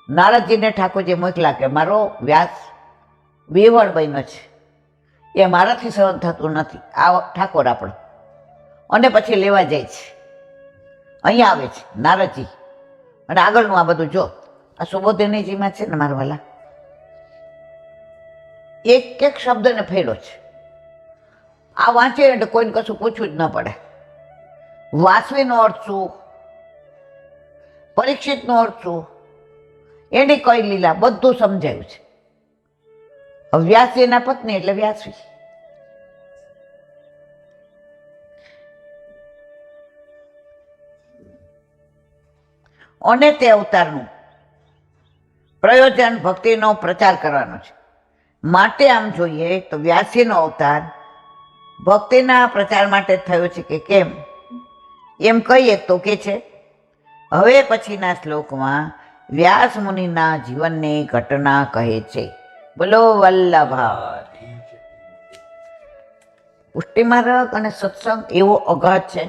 નારદજીને ઠાકોરજી મોકલા કે મારો વ્યાસ વિવળ બન્યો છે, એ મારાથી સહન થતું નથી, આ ઠાકોર આપણો. અને પછી લેવા જાય છે, અહીંયા આવે છે નારદજી. અને આગળનું આ બધું જો, આ સુબોધિનીજીમાં છે ને મારા વાલા, એક એક શબ્દને ફેર્યો છે. આ વાંચે એટલે કોઈને કશું પૂછવું જ ન પડે. વાસવીનો અર્થ શું, પરીક્ષિતનો અર્થ શું, એની કઈ લીલા, બધું સમજાયું છે. હવે વ્યાસજીના પત્ની એટલે વ્યાસવી. અને તે અવતારનું પ્રયોજન ભક્તિનો પ્રચાર કરવાનો છે. માટે આમ જોઈએ તો વ્યાસજીનો અવતાર ભક્તિના પ્રચાર માટે થયો છે કે કેમ, એમ કહીએ તો કે છે. હવે પછીના શ્લોકમાં વ્યાસ મુનિના જીવનની ઘટના કહે છે. બોલો વલ્લભા. પુષ્ટિ માર્ગ અને સત્સંગ એવો અઘાત છે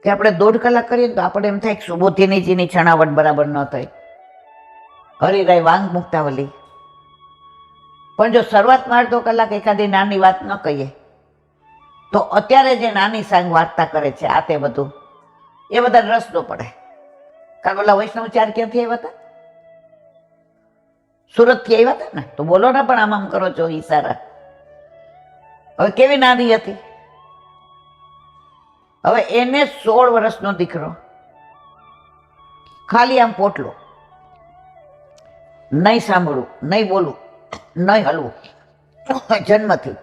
કે આપણે 1.5 કલાક કરીએ તો આપણે એમ થાય કે સુબોધિનીજીની છણાવટ બરાબર ન થઈ, હરિરાય વાંગ મુક્તાવલી. પણ જો શરૂઆતમાં 1.5 કલાક એકાદી નાની વાત ન કહીએ તો અત્યારે જે નાની સાંગ વાર્તા કરે છે આ તે બધું, એ બધા રસ ન પડે. કારણ ઓલા વૈષ્ણવચાર ક્યાંથી આવ્યા હતા? સુરતથી આવ્યા હતા ને. તો બોલો ને, પણ આમ આમ કરો છો ઈશારા. હવે કેવી નાની હતી. હવે એને 16 વર્ષનો દીકરો, ખાલી આમ પોટલો, નહીં સાંભળવું, નહીં બોલવું, નહીં હલવું, જન્મથી.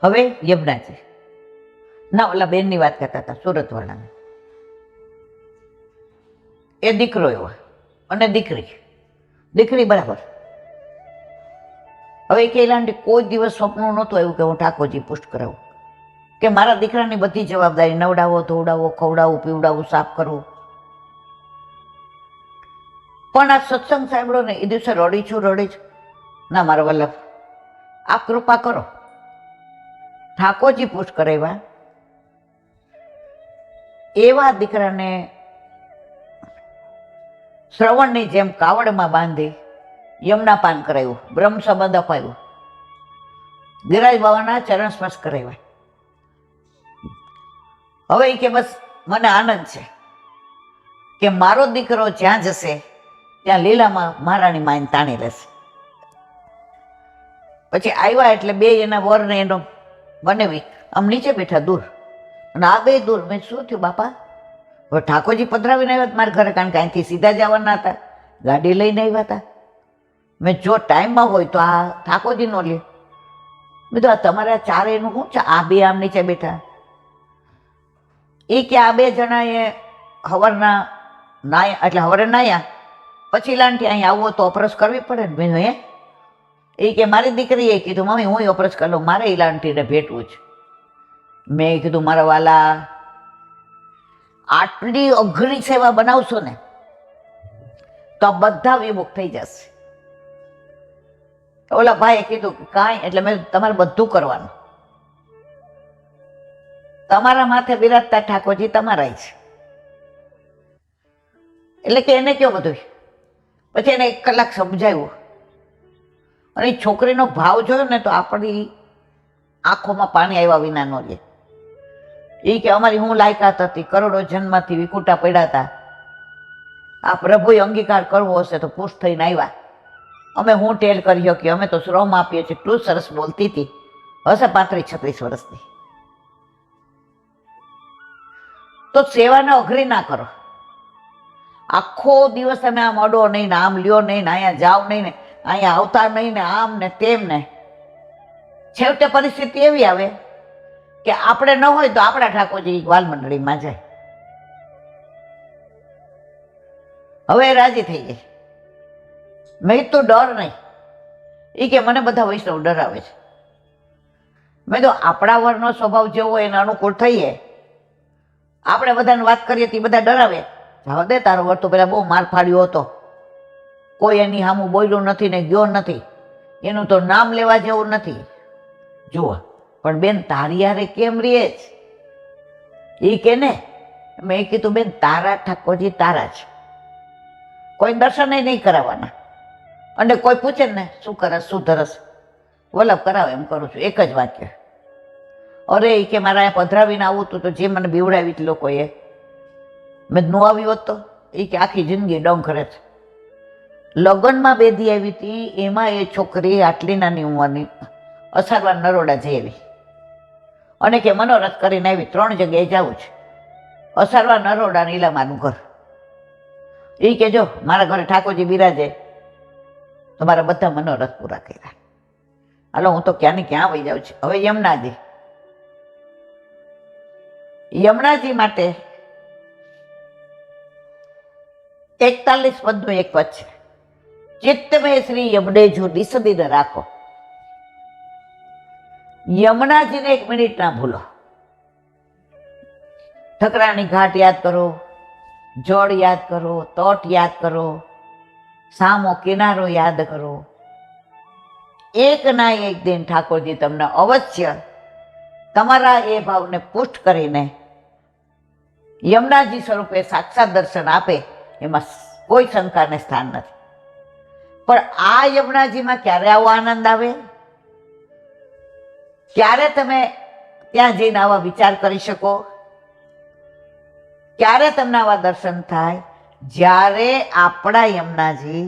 હવે યમુનાજી ના ઓલા બેનની વાત કરતા હતા સુરતવાળાને, એ દીકરો એવો અને દીકરી બરાબર. હવે કે એલાંટી કોઈ દિવસ સ્વપ્ન નહોતું આવ્યું કે હું ઠાકોરજી પુષ્ટ કરાવું, કે મારા દીકરાની બધી જવાબદારી, નવડાવો, ધોવડાવો, ખવડાવવું, પીવડાવવું, સાફ કરવું. પણ આ સત્સંગ સાંભળ્યો ને એ દિવસે રડી છું. ના મારા વલ્લભ, આપ કૃપા કરો, ઠાકોરજી પુષ્ટ કરાવ્યા. એવા દીકરાને શ્રવણની જેમ કાવડમાં બાંધી યમુના પાન કરાવ્યું, બ્રહ્મ સંબંધ અપાયું, ધીરાજ બાવાના ચરણ સ્પર્શ કરાવ્યા. હવે એ કે બસ મને આનંદ છે કે મારો દીકરો જ્યાં જશે ત્યાં લીલામાં મહારાણી માઈને તાણી લેશે. પછી આવ્યા એટલે બે એના વરને એનો બનેવી આમ નીચે બેઠા દૂર, અને આ બે દૂર. મેં શું થયું બાપા? હવે ઠાકોરજી પધરાવીને આવ્યા મારા ઘરે, કારણ કે અહીંથી સીધા જવાના હતા, ગાડી લઈને આવ્યા હતા. મેં જો ટાઈમમાં હોય તો આ ઠાકોરજી નો લે. બધું આ તમારા ચારેયનું શું છે? આ બે આમ નીચે બેઠા. એ કે આ બે જણાએ હવરના નાયા, એટલે હવરે નાયા પછી લાંટી અહીં આવો તો અપરસ કરવી પડે ને. મેં એ કે મારી દીકરીએ કીધું મમ્મી હું અપરસ કરી લઉં, મારે એ લાંટીને ભેટવું છે. મેં કીધું મારા વાલા, આટલી અઘરી સેવા બનાવશો ને તો બધા વિમુખ થઈ જશે. ઓલા ભાઈએ કીધું કાંઈ, એટલે મેં તમારે બધું કરવાનું, તમારા માથે બિરાજતા ઠાકોરજી તમારા છે. એટલે કે એને કયો બધું. પછી એને 1 કલાક સમજાવ્યું, અને એ છોકરીનો ભાવ જોયો ને તો આપણી આંખોમાં પાણી આવ્યા વિના ન લે. એ કે અમારી હું લાયકાત હતી, કરોડો જન્મથી વિકુટા પડ્યા હતા, આ પ્રભુએ અંગીકાર કરવો હશે તો પુષ્ટ થઈને આવ્યા. અમે હું ટેલ કરી શકીએ, અમે તો શ્રમ આપીએ છીએ. એટલું સરસ બોલતી હતી, હશે 35-36 વર્ષની. તો સેવાને અઘરી ના કરો. આખો દિવસ તમે આમ અડો નહીં ને આમ લ્યો નહીં ને અહીંયા જાઓ નહીં ને અહીંયા આવતા નહીં ને આમ ને તેમ ને. છેવટે પરિસ્થિતિ એવી આવે કે આપણે ન હોય તો આપણા ઠાકોરજી બાલ મંડળીમાં જાય. હવે રાજી થઈ ગઈ. મેં તો ડર નહીં. એ કે મને બધા વૈષ્ણવ ડરાવે છે. મેં તો આપણા વર્ણનો સ્વભાવ જેવો હોય એને અનુકૂળ થઈએ. આપણે બધાને વાત કરીએ તો બધા ડરાવે. જાવ દે, તારો વર તો પેલા બહુ માર ફાડ્યો હતો, કોઈ એની સામું બોલ્યું નથી ને ગયો નથી, એનું તો નામ લેવા જેવું નથી. જુઓ પણ બેન તારી યારે કેમ રહે છે? એ કે ને, મેં કીધું બેન તારા ઠાકોરજી તારા છે, કોઈ દર્શન નહીં કરાવવાના. અને કોઈ પૂછે ને શું કરસ શું ધરસ, વલ્લભ કરાવે એમ કરું છું, એક જ વાક્ય. અરે એ કે મારા અહીંયા પધરાવીને આવું તું તો જે મને બીવડાવી હતી લોકોએ, મેં ન આવી હોત તો. એ કે આખી જિંદગી ડંગ કરે છે. લગ્નમાં બેદી આવી હતી, એમાં એ છોકરી આટલી નાની ઉંમરની અસારવાર નરોડા જઈ આવી અને કે મનોરથ કરીને આવી, 3 જગ્યાએ જવું છે, અસારવાર નરોડા નીલામાનું ઘર. એ કે જો મારા ઘરે ઠાકોરજી બિરાજે તો મારા બધા મનોરથ પૂરા કર્યા. હાલો હું તો ક્યાં ને ક્યાં વહી જાઉં છું. હવે યમુનાજી માટે 41 પદનું એક પદ છે. ચિત્તમે શ્રી યમુનેજુ દિસદીન રાખો. યમુનાજીને 1 મિનિટ ના ભૂલો. ઠકરાણી ઘાટ યાદ કરો, જળ યાદ કરો, તટ યાદ કરો, સામો કિનારો યાદ કરો. એક ના એક દિન ઠાકોરજી તમને અવશ્ય તમારા એ ભાવને પુષ્ટ કરીને યમુનાજી સ્વરૂપે સાક્ષાત દર્શન આપે, એમાં કોઈ શંકાને સ્થાન નથી. પણ આ યમુનાજીમાં ક્યારે આવો આનંદ આવે? ક્યારે તમે ત્યાં જઈને આવા વિચાર કરી શકો? ક્યારે તમને આવા દર્શન થાય? જ્યારે આપણા યમુનાજી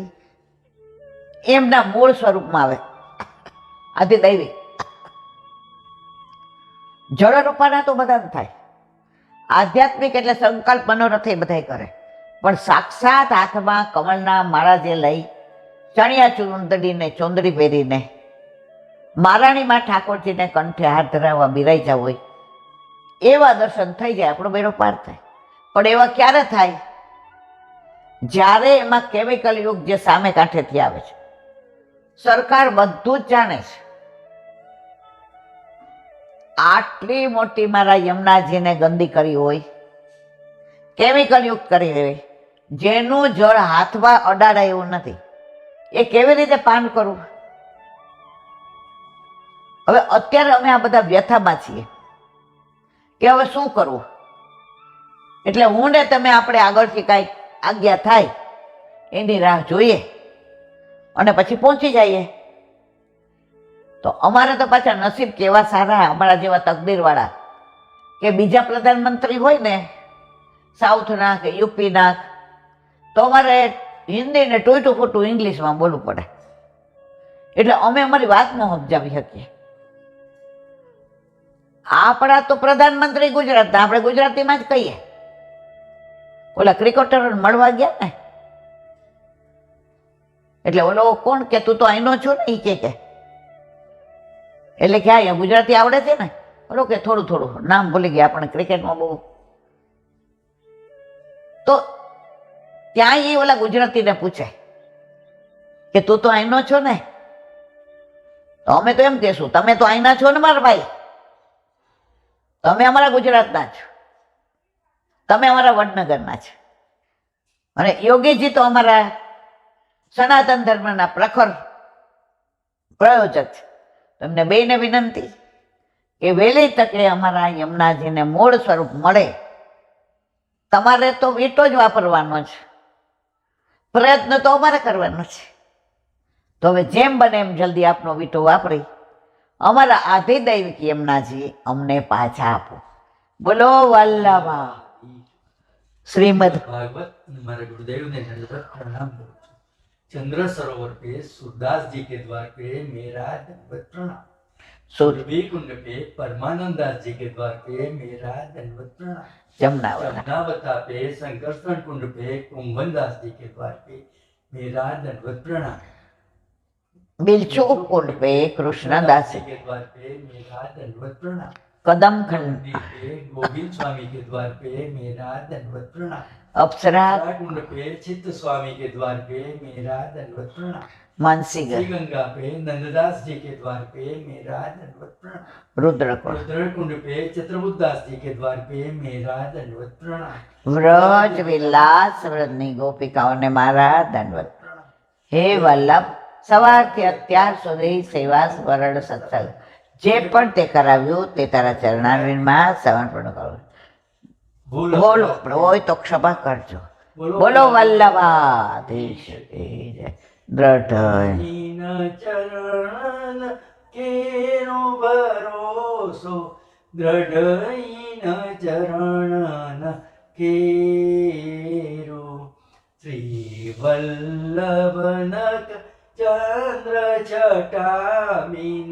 એમના મૂળ સ્વરૂપમાં આવે. આથી દૈવી. જળરૂપાના તો બધા જ થાય. આધ્યાત્મિક એટલે સંકલ્પ મનોરથ એ બધા કરે, પણ સાક્ષાત હાથમાં કમળના માળા જે લઈ ચણિયા ચુંદડીને ચોંદડી પહેરીને મહારાણીમાં ઠાકોરજીને કંઠે હાથ ધરાવવા બિરાઈ હોય એવા દર્શન થઈ જાય, આપણો બેડો પાર થાય. પણ એવા ક્યારે થાય? જ્યારે એમાં કેમિકલ યુગ જે સામે કાંઠેથી આવે છે. સરકાર બધું જ જાણે છે. આટલી મોટી મારા યમુનાજીને ગંદી કરી હોય, કેમિકલ યુક્ત કરી હોય, જેનું જળ હાથમાં અડાડાય એવું નથી, એ કેવી રીતે પાન કરવું? હવે અત્યારે અમે આ બધા વ્યથામાં છીએ કે હવે શું કરવું. એટલે હું ને તમે આપણે આગળથી કાંઈક આજ્ઞા થાય એની રાહ જોઈએ અને પછી પહોંચી જઈએ. તો અમારે તો પાછા નસીબ કેવા સારા, અમારા જેવા તકદીરવાળા, કે બીજા પ્રધાનમંત્રી હોય ને સાઉથના કે યુપીના, તો અમારે હિન્દી ને ટોયટું ફૂટું ઇંગ્લિશમાં બોલવું પડે, એટલે અમે અમારી વાત ન સમજાવી શકીએ. આપણા તો પ્રધાનમંત્રી ગુજરાતના, આપણે ગુજરાતીમાં જ કહીએ. ઓલા ક્રિકેટરો મળવા ગયા ને, એટલે ઓલો કોણ કે તું તો અહીંનો છો ને, એ કે એટલે કે અહીંયા ગુજરાતી આવડે છે ને, ઓલો કે થોડું થોડું, નામ ભૂલી ગયા આપણે ક્રિકેટમાં બહુ. તો ત્યાં એ ઓલા ગુજરાતીને પૂછે કે તું તો અહીંનો છો ને, તો અમે તો એમ કહેશું તમે તો અહીંના છો ને મારા ભાઈ, તમે અમારા ગુજરાતના છો, તમે અમારા વડનગરના છો. અને યોગીજી તો અમારા સનાતન ધર્મના પ્રખર પ્રયોજક છે. તમને બેયને વિનંતી કે વહેલી તકે અમારા યમુનાજીને મૂળ સ્વરૂપ મળે. તમારે તો વીટો જ વાપરવાનો છે, પ્રયત્ન તો અમારે કરવાનો છે. તો હવે જેમ બને એમ જલ્દી આપનો વીટો વાપરી અમારા આધિદૈવિક યમુનાજી અમને પાછા આપો. બોલો વલ્લભા श्रीमद भागवत हमारे गुरुदेव ने दंडवत प्रणाम करो। चंद्र सरोवर पे सूरदास जी के द्वार पे मेरा दंडवत प्रणाम। सुरभि कुंड पे परमानंद दास जी के द्वार पे मेरा दंडवत प्रणाम। जमुनावता पे संकर्षण कुंड पे कुंभन दास जी के द्वार पे मेरा दंडवत प्रणाम। बिलचू कुंड पे कृष्णदास जी के द्वार पे मेरा दंडवत प्रणाम। कदम खंड पे गोविंद स्वामी के द्वार पे मेरा दंडवत प्रणाम। अप्सरा कुंड पे चित्त स्वामी के द्वार पे मेरा दंडवत प्रणाम। मानसीगर गंगा पे नंददास जी के द्वार पे मेरा दंडवत प्रणाम। रुद्र कुंड पे चित्रबुद्ध दास जी के द्वार पे मेरा दंडवत प्रणाम। व्रज विलास व्रतनी गोपिकाओं ने मारा दंडवत प्रणाम। हे वल्लभ સવારથી અત્યાર સુધી સેવા સ્મરણ સત્સંગ જે પણ તે કરાવ્યું તે તારા ચરણારવિંદમાં સમર્પણ કરું. બોલો હોય તો ક્ષમા કરજો. બોલો વલ્લભાધીશ કી જય. દ્રઢ ચરણ કેરો ભરોસો દ્રઢ ચરણ કેરો શ્રી વલ્લભનક चंद्र छटामीन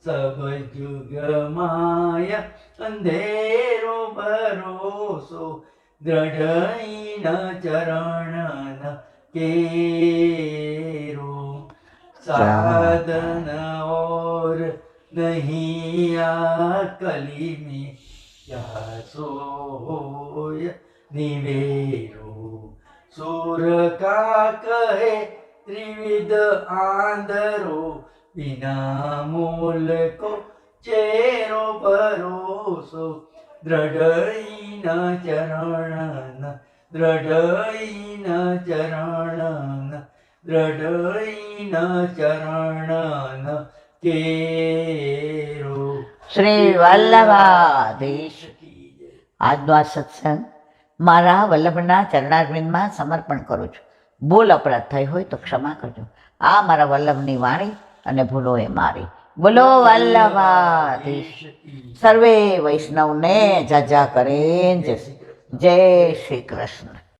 सब जुग माया अंधेरो भरोसो दृढ़ न चरण न केरो साधन और नहीं आ कली में क्या सोय निवेरो सूर का कहे त्रिविध आंधरो बिना मूल को चेरो भरोसो दृढ़ न चरण दृढ़ न चरण दृढ़ न चरण केरो. શ્રી વલ્લભાધીશ. આજનો આ સત્સંગ મારા વલ્લભના ચરણારવિંદમાં સમર્પણ કરું છું. ભૂલ અપરાધ થઈ હોય તો ક્ષમા કરજો. આ મારા વલ્લભની વાણી અને ભૂલો એ મારી. બોલો વલ્લભાધીશ. સર્વે વૈષ્ણવને જાજા કરે જય શ્રી કૃષ્ણ.